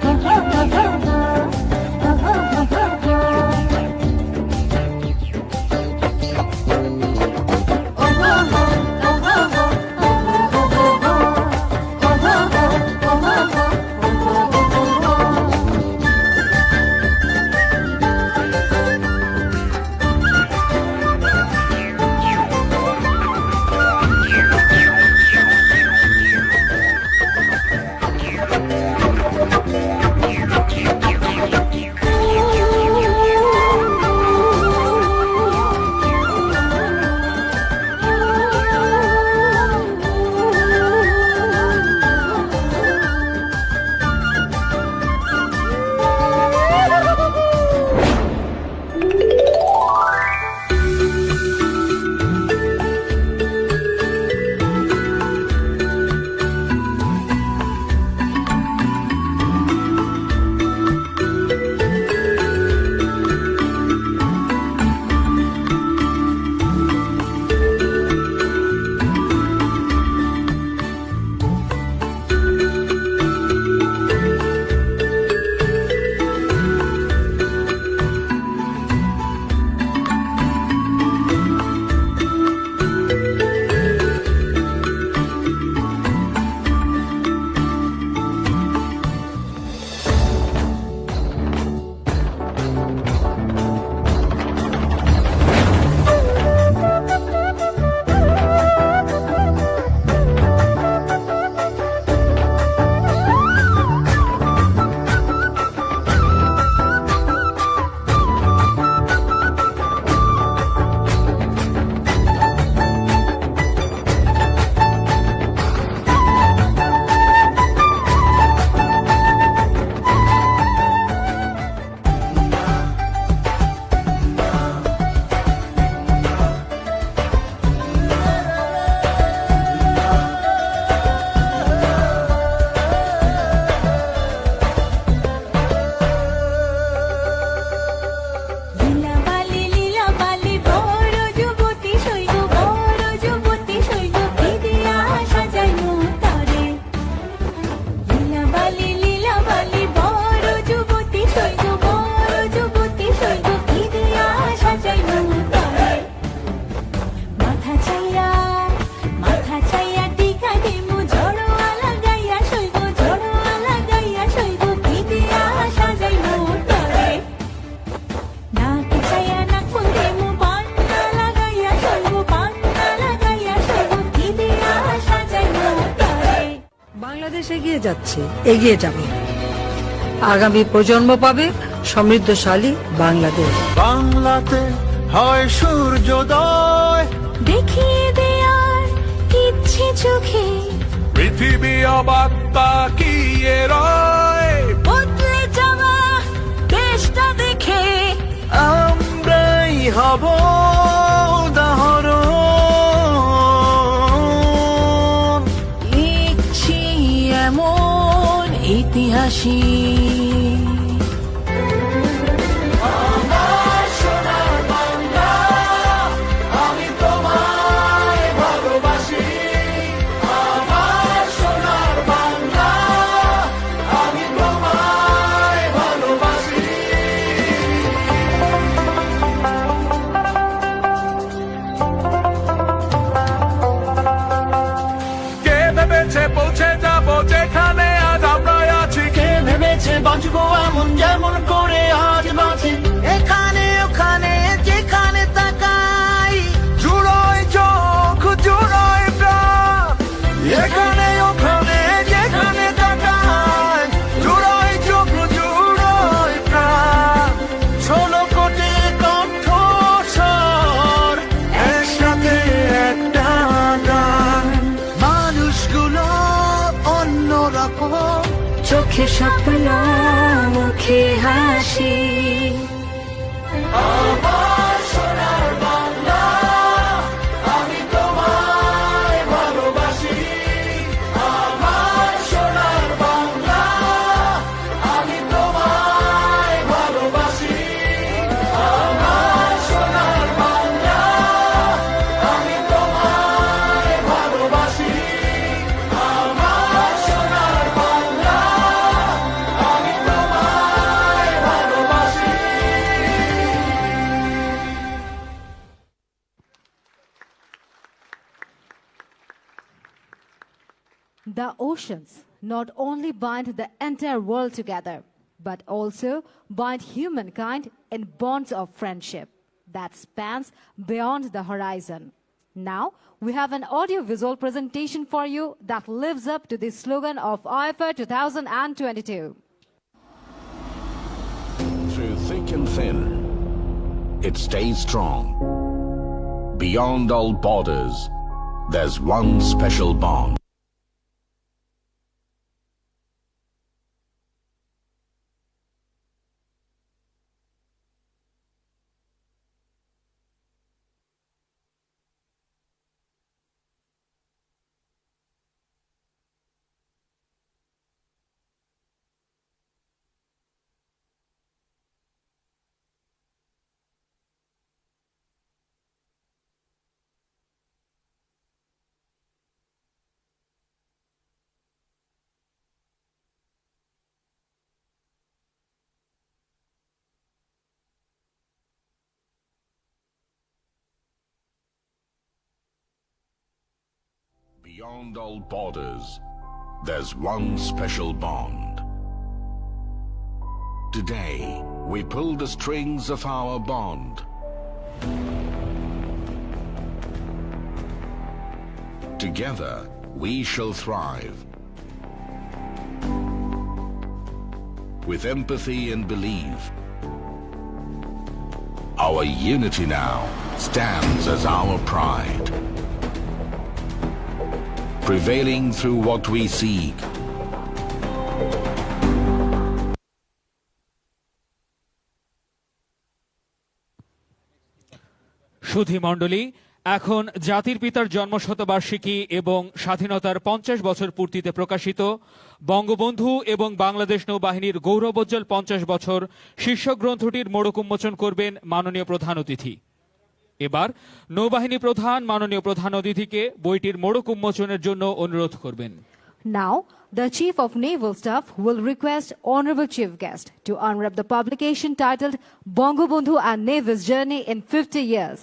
Oh এগিয়ে যাচ্ছে, এগিয়ে যাবে। আগামী প্রজন্ম পাবে সমৃদ্ধশালী বাংলাদেশ। বাংলাতে হয় সূর্যোদয়, দেখিয়ে দেয়ার ইচ্ছে চোখে, পৃথিবী অবাক তাকিয়ে রয়, বদলে যাওয়া দেশটা দেখে আমরাই হব উদাহরণ। লিখছি এমন ইতিহাসই পৌঁছে যাবো যেখানে আজ আমরা আছি। কে ভেবেছে বাঁচবো এমন যেমন করে আজ বাঁচি। এখানে ওখানে যেখানে তাকাই, জুড়োয় চোখ জুড়োয় প্রাণ। এখানে ওখানে যেখানে তাকাই, জুড়োয় চোখ জুড়োয় প্রাণ। 16 কোটি কণ্ঠস্বর একসাথে একটা গান। মানুষগুলো অন্যরকম, চোখে স্বপ্ন মুখে হাসি। আমার সোনার বাংলা, আমি তোমায় ভালোবাসি। আমার সোনার বাংলা, আমি তোমায় ভালোবাসি। আমার সোনার বাংলা, আমি তোমায় ভালোবাসি। আমার সোনার বাংলা, আমি তোমায় ভালোবাসি। The oceans not only bind the entire world together, but also bind humankind in bonds of friendship that spans beyond the horizon. Now, we have an audio-visual presentation for you that lives up to the slogan of IFA 2022. Through thick and thin, it stays strong. Beyond all borders, there's one special bond. Beyond all borders, there's one special bond. Today, we pull the strings of our bond. Together, we shall thrive. With empathy and belief, our unity now stands as our pride. Prevailing through what we seek. সুধী মণ্ডলী, এখন জাতির পিতার জন্মশতবার্ষিকী এবং স্বাধীনতার 50 বছর পূর্তিতে প্রকাশিত বঙ্গবন্ধু এবং বাংলাদেশ নৌবাহিনীর গৌরবোজ্জ্বল 50 বছর শীর্ষক গ্রন্থটির মোড়ক উন্মোচন করবেন মাননীয় প্রধান অতিথি। এবার নৌবাহিনী প্রধান মাননীয় প্রধান অতিথিকে বইটির মোড়ক উন্মোচনের জন্য অনুরোধ করবেন। Now, the Chief of Naval Staff will request Honorable Chief Guest to unwrap the publication titled Bangabandhu and Navy's Journey in 50 Years.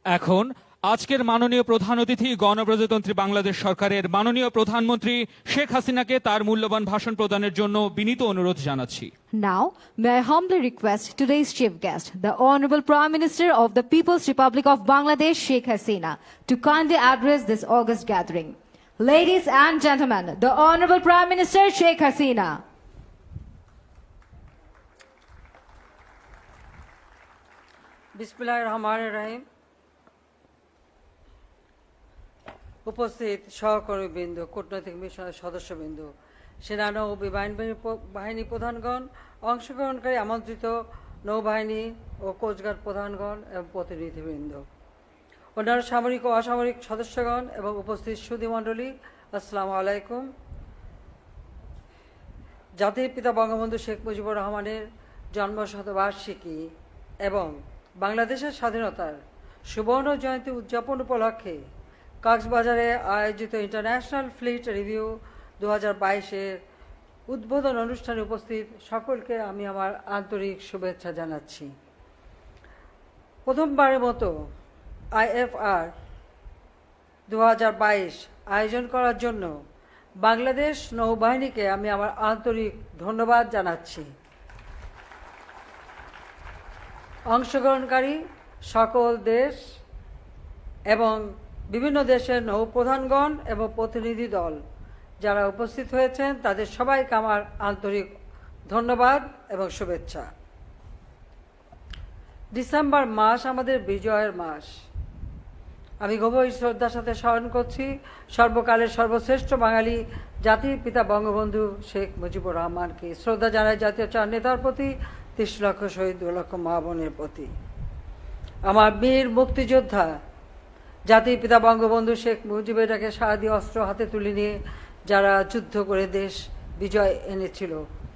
এখন আজকের মাননীয় প্রধান অতিথি গণপ্রজাতন্ত্রী বাংলাদেশ সরকারের মাননীয় প্রধানমন্ত্রী শেখ হাসিনাকে তার মূল্যবান ভাষণ প্রদানের জন্য বিনীত অনুরোধ জানাচ্ছি। Now, may I humbly request today's chief guest, the Honorable Prime Minister of the People's Republic of Bangladesh, Sheikh Hasina, to kindly address this august gathering. Ladies and gentlemen, the Honorable Prime Minister, Sheikh Hasina. বিসমিল্লাহির রহমানির রহিম। উপস্থিত সহকর্মীবৃন্দ, কূটনৈতিক মিশনের সদস্যবৃন্দ, সেনা নৌ বাহিনী প্রধানগণ, অংশগ্রহণকারী আমন্ত্রিত নৌবাহিনী ও কোস্টগার্ড প্রধানগণ এবং প্রতিনিধিবৃন্দ, অন্যান্য সামরিক ও অসামরিক সদস্যগণ এবং উপস্থিত সুধীমণ্ডলী, আসসালামু আলাইকুম। জাতির পিতা বঙ্গবন্ধু শেখ মুজিবুর রহমানের জন্মশতবার্ষিকী এবং বাংলাদেশের স্বাধীনতার সুবর্ণ জয়ন্তী উদযাপন উপলক্ষে কক্সবাজারে আয়োজিত ইন্টারন্যাশনাল ফ্লিট রিভিউ 2022-এর উদ্বোধন অনুষ্ঠানে উপস্থিত সকলকে আমি আমার আন্তরিক শুভেচ্ছা জানাচ্ছি। প্রথমবারের মতো IFR 2022 আয়োজন করার জন্য বাংলাদেশ নৌবাহিনীকে আমি আমার আন্তরিক ধন্যবাদ জানাচ্ছি। অংশগ্রহণকারী সকল দেশ এবং বিভিন্ন দেশের নৌপ্রধানগণ এবং প্রতিনিধি দল যারা উপস্থিত হয়েছেন তাদের সবাইকে আমার আন্তরিক ধন্যবাদ এবং শুভেচ্ছা। ডিসেম্বর মাস আমাদের বিজয়ের মাস। আমি গভীর শ্রদ্ধার সাথে স্মরণ করছি সর্বকালের সর্বশ্রেষ্ঠ বাঙালি জাতির পিতা বঙ্গবন্ধু শেখ মুজিবুর রহমানকে। শ্রদ্ধা জানাই জাতীয় চার নেতার প্রতি, 30 লক্ষ শহীদ, 2 লক্ষ মা বোনের প্রতি। আমার বীর মুক্তিযোদ্ধা জাতির পিতা বঙ্গবন্ধু শেখ মুজিবেরকে সারা দিয়ে অস্ত্র হাতে তুলে নিয়ে যারা যুদ্ধ করে দেশ বিজয় এনেছিল,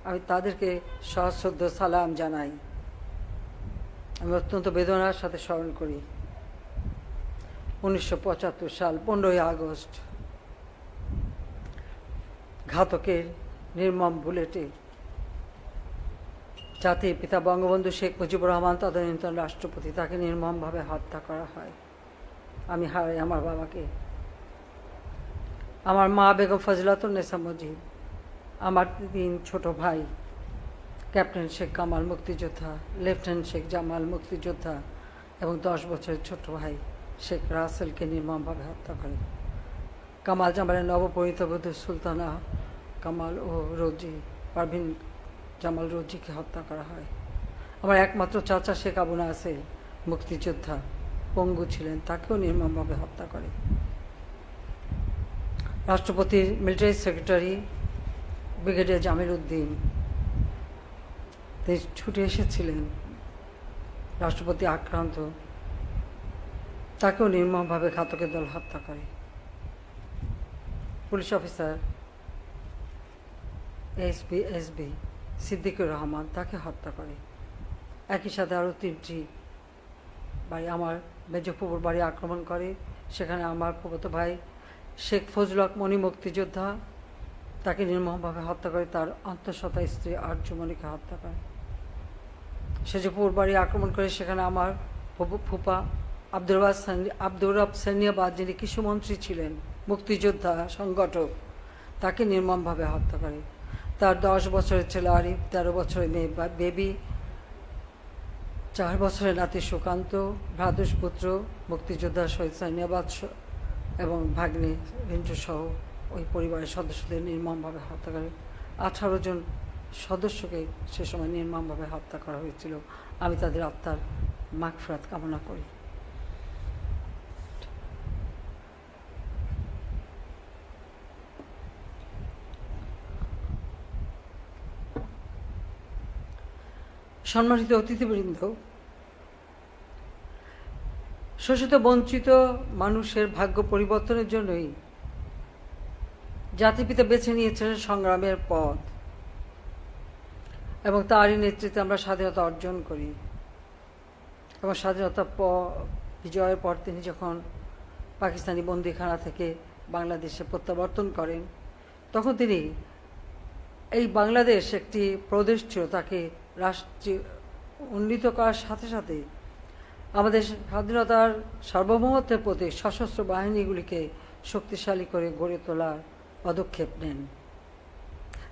আমি তাদেরকে সশ্রদ্ধ সালাম জানাই। আমি অত্যন্ত বেদনার সাথে স্মরণ করি 1975 সাল 15ই আগস্ট ঘাতকের নির্মম বুলেটে জাতির পিতা বঙ্গবন্ধু শেখ মুজিবুর রহমান তদানীন্তন রাষ্ট্রপতি, তাকে নির্মমভাবে হত্যা করা হয়। আমি হারাই আমার বাবাকে, আমার মা বেগম ফজলাতুন্নেসা মুজিব, আমার 3 ছোট ভাই, ক্যাপ্টেন শেখ কামাল মুক্তিযোদ্ধা, লেফটেন্যান্ট শেখ জামাল মুক্তিযোদ্ধা এবং 10 বছরের ছোট ভাই শেখ রাসেলকে নির্মমভাবে হত্যা করে। কামাল জামালের নবপরিণীত বধূ সুলতানা কামাল ও রোজি পারভিন জামাল রোজিকে হত্যা করা হয়। আমার একমাত্র চাচা শেখ আবু নাসের মুক্তিযোদ্ধা, পঙ্গু ছিলেন, তাকেও নির্মমভাবে হত্যা করে। রাষ্ট্রপতির military secretary brigadier Jamil Uddin তিনি ছুটে এসেছিলেন, রাষ্ট্রপতি আক্রান্ত, তাকেও নির্মমভাবে ঘাতকের দল হত্যা করে। Police officer SB Siddiqur Rahman, তাকে হত্যা করে। একই সাথে আরও 3টি বাড়ি, আমার মেজফুপুর বাড়ি আক্রমণ করে, সেখানে আমার ফুফাতো ভাই শেখ ফজল হক মনি মুক্তিযোদ্ধা, তাকে নির্মমভাবে হত্যা করে। তার অন্তঃসত্ত্বা স্ত্রী আর্যমণিকে হত্যা করে। সেজপুর বাড়ি আক্রমণ করে, সেখানে আমার ফুপা আব্দুর রব সেনিয়াবাদ, যিনি কৃষিমন্ত্রী ছিলেন, মুক্তিযোদ্ধা সংগঠক, তাকে নির্মমভাবে হত্যা করে। তার 10 বছরের ছেলে আরিফ, 13 বছরের মেয়ে বেবি, 4 বছরের নাতি সুকান্ত, ভ্রাতুষ পুত্র মুক্তিযোদ্ধা শহীদ সানিয়াবাদ এবং ভাগ্নে রিঞ্জু সহ ওই পরিবারের সদস্যদের নির্মমভাবে হত্যা করে। 18 জন সদস্যকে সে সময় নির্মমভাবে হত্যা করা হয়েছিল। আমি তাদের আত্মার মাগফিরাত কামনা করি। সম্মানিত অতিথিবৃন্দ, শোষিত বঞ্চিত মানুষের ভাগ্য পরিবর্তনের জন্যই জাতিপিতা বেছে নিয়েছিলেন সংগ্রামের পথ এবং তারই নেতৃত্বে আমরা স্বাধীনতা অর্জন করি। এবং স্বাধীনতা বিজয়ের পর তিনি যখন পাকিস্তানি বন্দিখানা থেকে বাংলাদেশে প্রত্যাবর্তন করেন, তখন তিনি এই বাংলাদেশ একটি প্রদেশ ছিল, তাকে রাষ্ট্রে উন্নীত করার সাথে সাথে আমাদের স্বাধীনতার সার্বভৌমত্বের প্রতি সশস্ত্র বাহিনীগুলিকে শক্তিশালী করে গড়ে তোলার পদক্ষেপ নেন।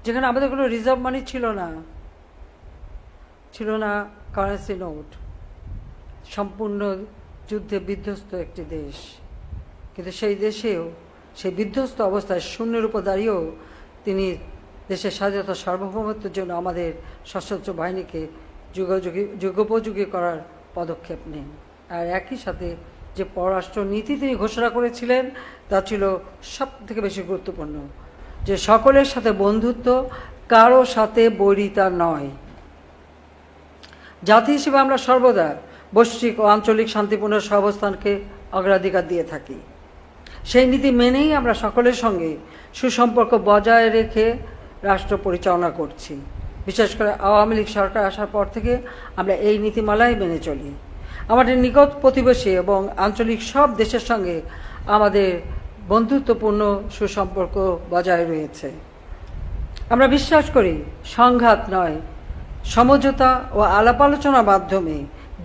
যেখানে আমাদের কোনো রিজার্ভ মানি ছিল না কারেন্সি নোট, সম্পূর্ণ যুদ্ধে বিধ্বস্ত একটি দেশ, কিন্তু সেই দেশেও সেই বিধ্বস্ত অবস্থায় শূন্যের উপর দাঁড়িয়েও তিনি দেশের স্বাধীনতা সার্বভৌমত্বের জন্য আমাদের সশস্ত্র বাহিনীকে যুগোপযোগী করার পদক্ষেপ নেন। আর একই সাথে যে পররাষ্ট্র নীতি তিনি ঘোষণা করেছিলেন তা ছিল সব থেকে বেশি গুরুত্বপূর্ণ, যে সকলের সাথে বন্ধুত্ব, কারো সাথে বৈরিতা নয়। জাতি হিসেবে আমরা সর্বদা বৈশ্বিক ও আঞ্চলিক শান্তিপূর্ণ সহাবস্থানকে অগ্রাধিকার দিয়ে থাকি। সেই নীতি মেনেই আমরা সকলের সঙ্গে সুসম্পর্ক বজায় রেখে রাষ্ট্র পরিচালনা করছি। বিশেষ করে আওয়ামী লীগ সরকার আসার পর থেকে আমরা এই নীতিমালাই মেনে চলি। আমাদের নিকট প্রতিবেশী এবং আঞ্চলিক সব দেশের সঙ্গে আমাদের বন্ধুত্বপূর্ণ সুসম্পর্ক বজায় রয়েছে। আমরা বিশ্বাস করি সংঘাত নয়, সমঝোতা ও আলাপ আলোচনার মাধ্যমে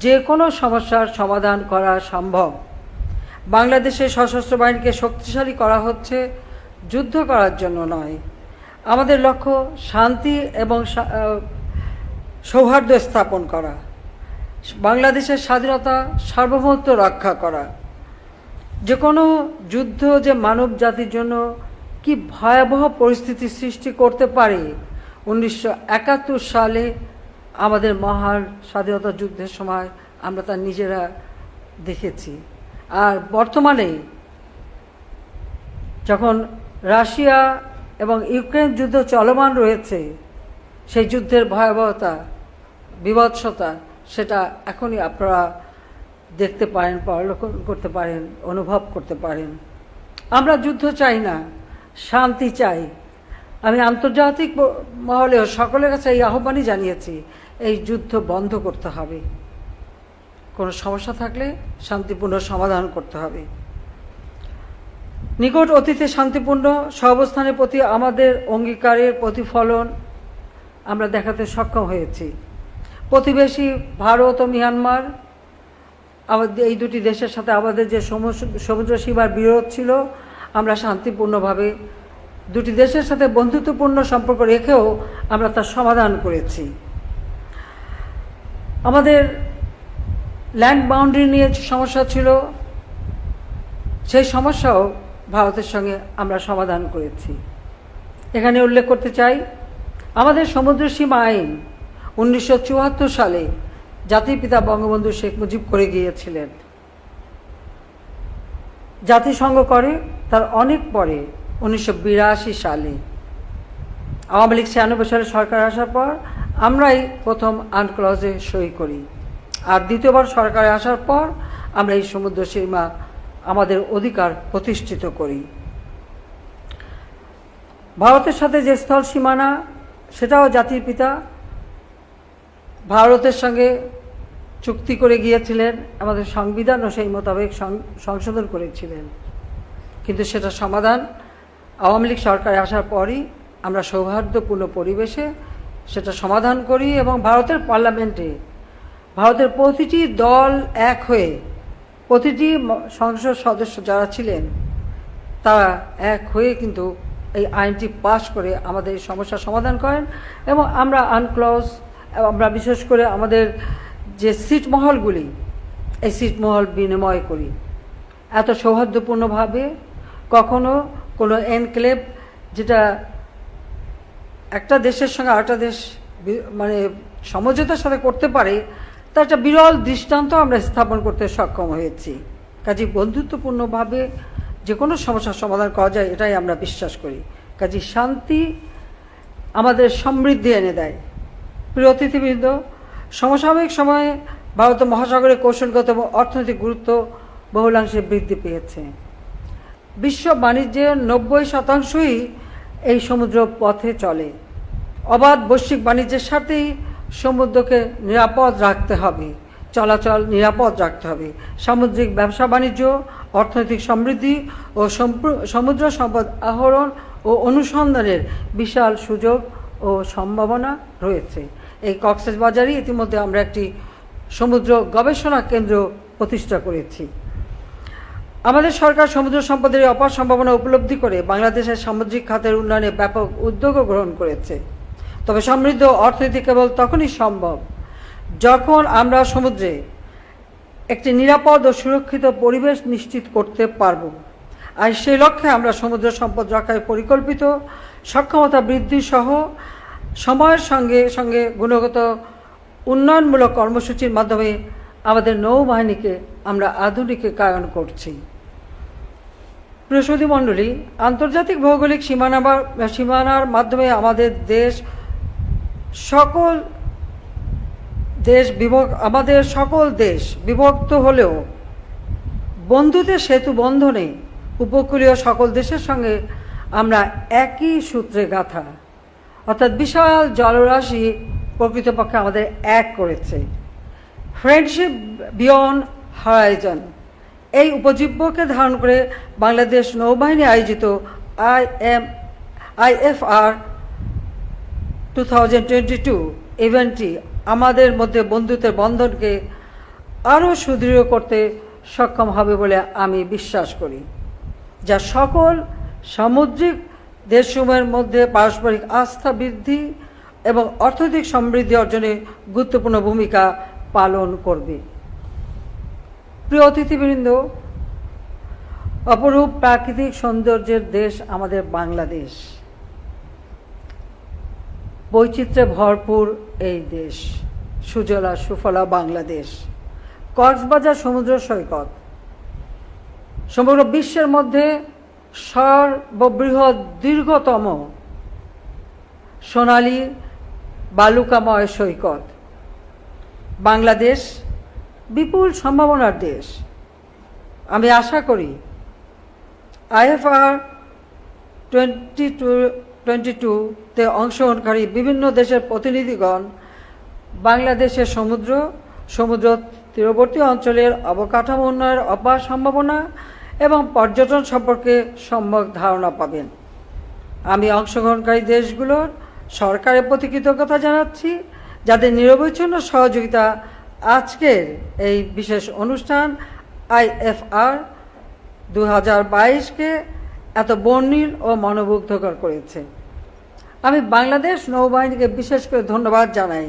যে কোনো সমস্যার সমাধান করা সম্ভব। বাংলাদেশের সশস্ত্র বাহিনীকে শক্তিশালী করা হচ্ছে যুদ্ধ করার জন্য নয়। আমাদের লক্ষ্য শান্তি এবং সৌহার্দ্য স্থাপন করা, বাংলাদেশের স্বাধীনতা সার্বভৌমত্ব রক্ষা করা। যে কোনো যুদ্ধ যে মানব জাতির জন্য কি ভয়াবহ পরিস্থিতি সৃষ্টি করতে পারে 1971 সালে আমাদের মহান স্বাধীনতা যুদ্ধের সময় আমরা তা নিজেরা দেখেছি। আর বর্তমানে যখন রাশিয়া এবং ইউক্রেন যুদ্ধ চলমান রয়েছে, সেই যুদ্ধের ভয়াবহতা, বিভৎসতা সেটা এখনই আপনারা দেখতে পারেন, পর্যবেক্ষণ করতে পারেন, অনুভব করতে পারেন। আমরা যুদ্ধ চাই না, শান্তি চাই। আমি আন্তর্জাতিক মহলেও সকলের কাছে এই আহ্বানই জানিয়েছি, এই যুদ্ধ বন্ধ করতে হবে। কোনো সমস্যা থাকলে শান্তিপূর্ণ সমাধান করতে হবে। নিকট অতীতে শান্তিপূর্ণ সহাবস্থানের প্রতি আমাদের অঙ্গীকারের প্রতিফলন আমরা দেখাতে সক্ষম হয়েছি। প্রতিবেশী ভারত ও মিয়ানমার, আমাদের এই দুটি দেশের সাথে আমাদের যে সমুদ্র সীমার বিরোধ ছিল, আমরা শান্তিপূর্ণভাবে দুটি দেশের সাথে বন্ধুত্বপূর্ণ সম্পর্ক রেখেও আমরা তার সমাধান করেছি। আমাদের ল্যান্ড বাউন্ডারি নিয়ে সমস্যা ছিল, সেই সমস্যাও ভারতের সঙ্গে আমরা সমাধান করেছি। এখানে উল্লেখ করতে চাই, আমাদের সমুদ্র সীমা আইন 1974 সালে জাতির পিতা বঙ্গবন্ধু শেখ মুজিব করে গিয়েছিলেন। জাতিসংঘ করে তার অনেক পরে 1982 সালে আওয়ামী লীগ 96 সালে সরকার আসার পর আমরাই প্রথম আনক্লজে সই করি। আর দ্বিতীয়বার সরকারে আসার পর আমরা এই সমুদ্র সীমা আমাদের অধিকার প্রতিষ্ঠিত করি। ভারতের সাথে যে স্থল সীমানা, সেটাও জাতির পিতা ভারতের সঙ্গে চুক্তি করে গিয়েছিলেন, আমাদের সংবিধানও সেই মোতাবেক সংশোধন করেছিলেন। কিন্তু সেটা সমাধান আওয়ামী লীগ সরকারে আসার পরই আমরা সৌহার্দ্যপূর্ণ পরিবেশে সেটা সমাধান করি এবং ভারতের পার্লামেন্টে ভারতের প্রতিটি দল এক হয়ে, প্রতিটি সংসদ সদস্য যারা ছিলেন তারা এক হয়ে কিন্তু এই আইনটি পাশ করে আমাদের এই সমস্যার সমাধান করেন। এবং আমরা আনক্লজ, আমরা বিশেষ করে আমাদের যে ছিটমহলগুলি, এই ছিটমহল বিনিময় করি এত সৌহার্দ্যপূর্ণভাবে। কখনো কোনো এনক্লেভ, যেটা একটা দেশের সঙ্গে আরেকটা দেশ মানে সমঝোতার সাথে করতে পারে, তার একটা বিরল দৃষ্টান্ত আমরা স্থাপন করতে সক্ষম হয়েছি। কাজে বন্ধুত্বপূর্ণভাবে যে কোনো সমস্যার সমাধান করা যায়, এটাই আমরা বিশ্বাস করি। কাজে শান্তি আমাদের সমৃদ্ধি এনে দেয়। প্রিয় অতিথিবৃন্দ, সমসাময়িক সময়ে ভারত মহাসাগরের কৌশলগত এবং অর্থনৈতিক গুরুত্ব বহুলাংশে বৃদ্ধি পেয়েছে। বিশ্ব বাণিজ্যের 90% এই সমুদ্র পথে চলে। অবাধ বৈশ্বিক বাণিজ্যের সাথেই সমুদ্রকে নিরাপদ রাখতে হবে, চলাচল নিরাপদ রাখতে হবে। সামুদ্রিক ব্যবসা বাণিজ্য, অর্থনৈতিক সমৃদ্ধি ও সমুদ্র সম্পদ আহরণ ও অনুসন্ধানের বিশাল সুযোগ ও সম্ভাবনা রয়েছে। এই কক্সবাজারে ইতিমধ্যে আমরা একটি সমুদ্র গবেষণা কেন্দ্র প্রতিষ্ঠা করেছি। আমাদের সরকার সমুদ্র সম্পদের অপার সম্ভাবনা উপলব্ধি করে বাংলাদেশের সামুদ্রিক খাতের উন্নয়নে ব্যাপক উদ্যোগও গ্রহণ করেছে। তবে সমৃদ্ধ অর্থনীতি কেবল তখনই সম্ভব যখন আমরা সমুদ্রে একটি নিরাপদ ও সুরক্ষিত পরিবেশ নিশ্চিত করতে পারব। আর সেই লক্ষ্যে আমরা সমুদ্র সম্পদ রক্ষায় পরিকল্পিত সক্ষমতা বৃদ্ধি সহ সময়ের সঙ্গে সঙ্গে গুণগত উন্নয়নমূলক কর্মসূচির মাধ্যমে আমাদের নৌবাহিনীকে আমরা আধুনিকায়ন করছি। প্রিয় সুধী মণ্ডলী, আন্তর্জাতিক ভৌগোলিক সীমানার মাধ্যমে আমাদের সকল দেশ বিভক্ত হলেও বন্ধুত্বের সেতু বন্ধনে উপকূলীয় সকল দেশের সঙ্গে আমরা একই সূত্রে গাঁথা, অর্থাৎ বিশাল জলরাশি প্রকৃতপক্ষে আমাদের এক করেছে। ফ্রেন্ডশিপ বিয়ন্ড হরাইজন এই উপজীব্যকে ধারণ করে বাংলাদেশ নৌবাহিনী আয়োজিত IFR 2022 ইভেন্টটি আমাদের মধ্যে বন্ধুত্বের বন্ধনকে আরও সুদৃঢ় করতে সক্ষম হবে বলে আমি বিশ্বাস করি, যা সকল সামুদ্রিক দেশসমূহের মধ্যে পারস্পরিক আস্থা বৃদ্ধি এবং অর্থনৈতিক সমৃদ্ধি অর্জনে গুরুত্বপূর্ণ ভূমিকা পালন করবে। প্রিয় অতিথিবৃন্দ, অপরূপ প্রাকৃতিক সৌন্দর্যের দেশ আমাদের বাংলাদেশ। বৈচিত্র্যে ভরপুর এই দেশ, সুজলা সুফলা বাংলাদেশ। কক্সবাজার সমুদ্র সৈকত সমগ্র বিশ্বের মধ্যে সর্ববৃহৎ দীর্ঘতম সোনালী বালুকাময় সৈকত। বাংলাদেশ বিপুল সম্ভাবনার দেশ। আমি আশা করি IFR 2022-তে অংশগ্রহণকারী বিভিন্ন দেশের প্রতিনিধিগণ বাংলাদেশের সমুদ্র তীরবর্তী অঞ্চলের অবকাঠামো উন্নয়নের অপার সম্ভাবনা এবং পর্যটন সম্পর্কে সম্যক ধারণা পাবেন। আমি অংশগ্রহণকারী দেশগুলোর সরকারের প্রতি কৃতজ্ঞতা জানাচ্ছি, যাদের নিরবচ্ছিন্ন সহযোগিতা আজকের এই বিশেষ অনুষ্ঠান IFR 2022-কে এত বর্ণিল ও মনোমুগ্ধকর করেছে। আমি বাংলাদেশ নৌবাহিনীকে বিশেষ করে ধন্যবাদ জানাই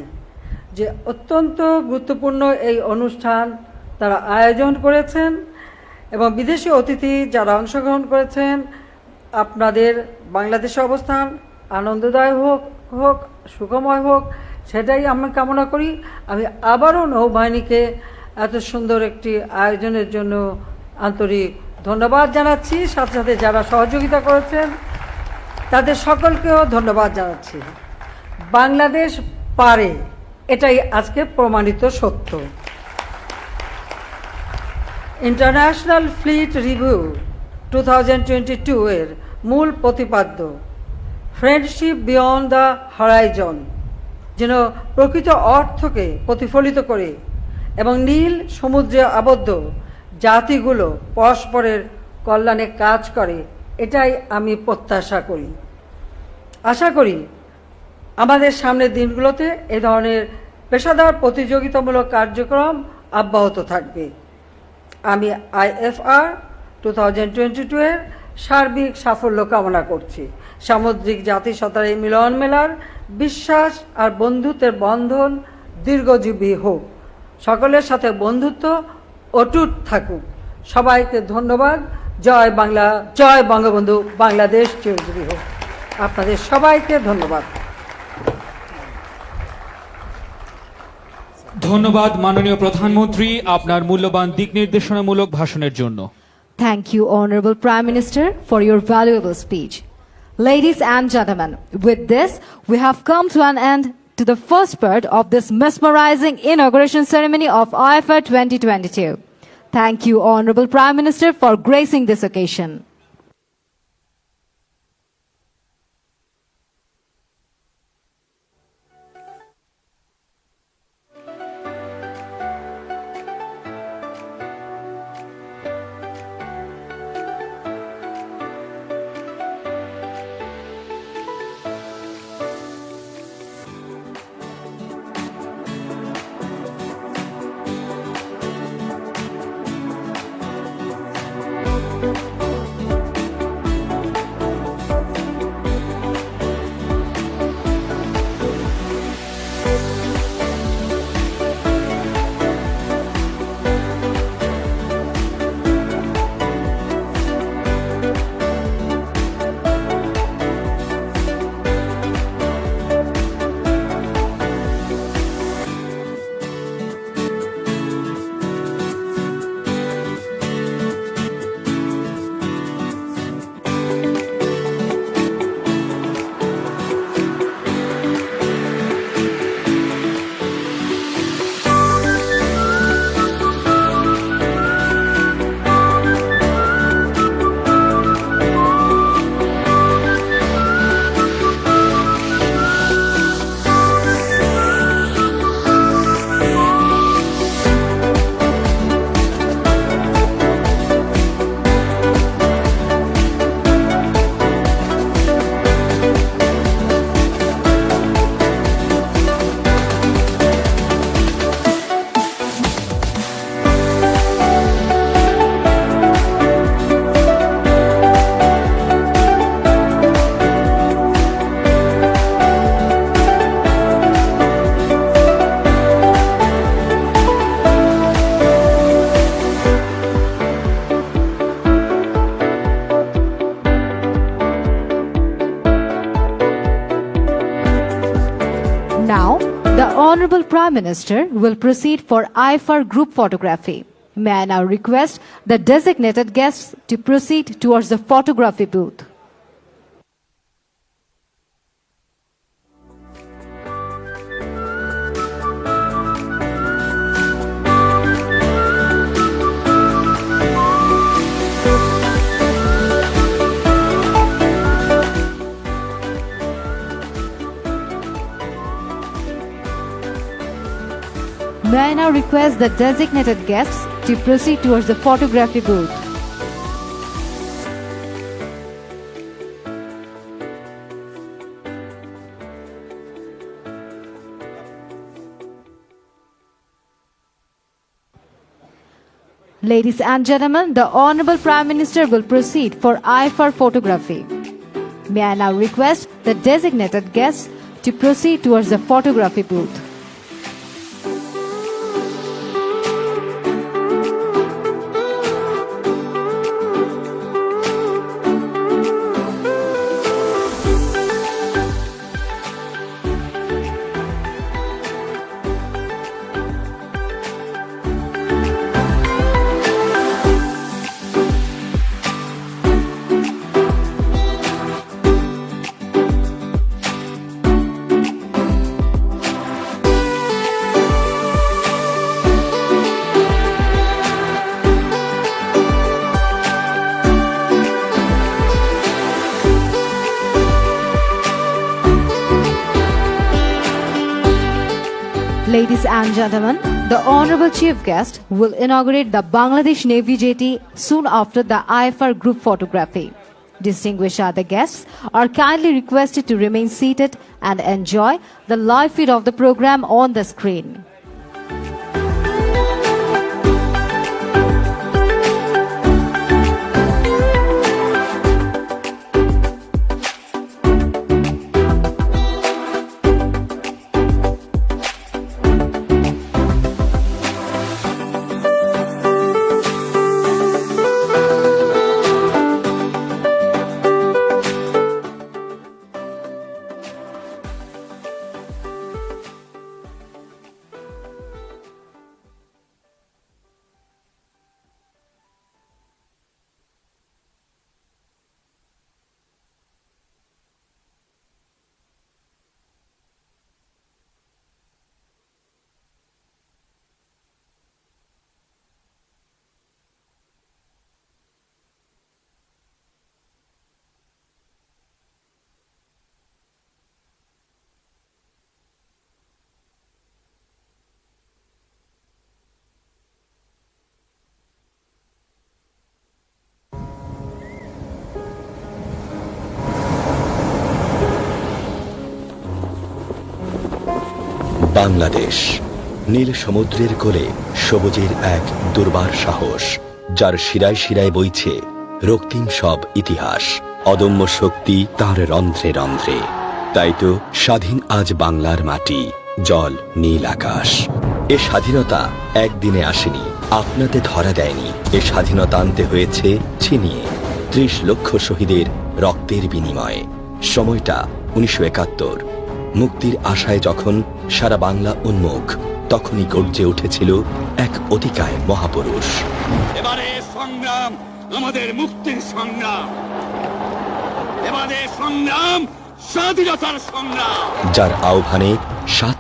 যে অত্যন্ত গুরুত্বপূর্ণ এই অনুষ্ঠান তারা আয়োজন করেছেন এবং বিদেশি অতিথি যারা অংশগ্রহণ করেছেন, আপনাদের বাংলাদেশে অবস্থান আনন্দদায়ক হোক সুখময় হোক, সেটাই আমি কামনা করি। আমি আবারও নৌবাহিনীকে এত সুন্দর একটি আয়োজনের জন্য আন্তরিক ধন্যবাদ জানাচ্ছি। সাথে সাথে যারা সহযোগিতা করেছেন তাদের সকলকেও ধন্যবাদ জানাচ্ছি। বাংলাদেশ পারে, এটাই আজকে প্রমাণিত সত্য। ইন্টারন্যাশনাল ফ্লিট রিভিউ 2022 এর মূল প্রতিপাদ্য ফ্রেন্ডশিপ বিয়ন্ড দ্য হরাইজন যেন প্রকৃত অর্থকে প্রতিফলিত করে এবং নীল সমুদ্রে আবদ্ধ জাতিগুলো পরস্পরের কল্যাণে কাজ করে, এটাই আমি প্রত্যাশা করি। আশা করি আমাদের সামনের দিনগুলোতে এ ধরনের পেশাদার প্রতিযোগিতামূলক কার্যক্রম অব্যাহত থাকবে। আমি IFR 2022 এর সার্বিক সাফল্য কামনা করছি। সামুদ্রিক জাতিসত্তার এই মিলন মেলার বিশ্বাস আর বন্ধুত্বের বন্ধন দীর্ঘজীবী হোক, সকলের সাথে বন্ধুত্ব অটুট থাকুক। সবাইকে ধন্যবাদ। জয় বাংলা, জয় বঙ্গবন্ধু, বাংলাদেশ চিরজীবী হোক। আপনাদের সবাইকে ধন্যবাদ। ধন্যবাদ মাননীয় প্রধানমন্ত্রী আপনার মূল্যবান দিক নির্দেশনামূলক ভাষণের জন্য। Thank you, Honorable Prime Minister, for your valuable speech. Ladies and gentlemen, with this, we have come to an end to the first part of this mesmerizing inauguration ceremony of IFR 2022. Thank you, Honorable Prime Minister, for gracing this occasion. Honorable Prime Minister will proceed for IFR group photography. May I now request the designated guests to proceed towards the photography booth. May I now request the designated guests to proceed towards the photography booth. Ladies and gentlemen, the Honorable Prime Minister will proceed for IFR photography. May I now request the designated guests to proceed towards the photography booth. Ladies and gentlemen, the Honorable Chief Guest will inaugurate the Bangladesh Navy jetty soon after the IFR group photography. Distinguished other guests are kindly requested to remain seated and enjoy the live feed of the program on the screen. Bangladesh নীল সমুদ্রের কোলে সবুজের এক দুর্বার সাহস, যার শিরায় শিরায় বইছে রক্তিম সব ইতিহাস, অদম্য শক্তি তার রন্ধ্রে রন্ধ্রে। তাই তো স্বাধীন আজ বাংলার মাটি, জল নীল আকাশ। এ স্বাধীনতা একদিনে আসেনি, আপনাতে ধরা দেয়নি। এ স্বাধীনতা আনতে হয়েছে ছিনিয়ে ৩০ লক্ষ শহীদের রক্তের বিনিময়ে। সময়টা ১৯৭১। মুক্তির আশায় যখন সারা বাংলা উন্মুখ, তখনই গর্জে উঠেছিল এক অতিকায় মহাপুরুষ। এবারে সংগ্রাম আমাদের মুক্তির সংগ্রাম, এবারে সংগ্রাম স্বাধীনতার সংগ্রাম, যার আহ্বানে ৭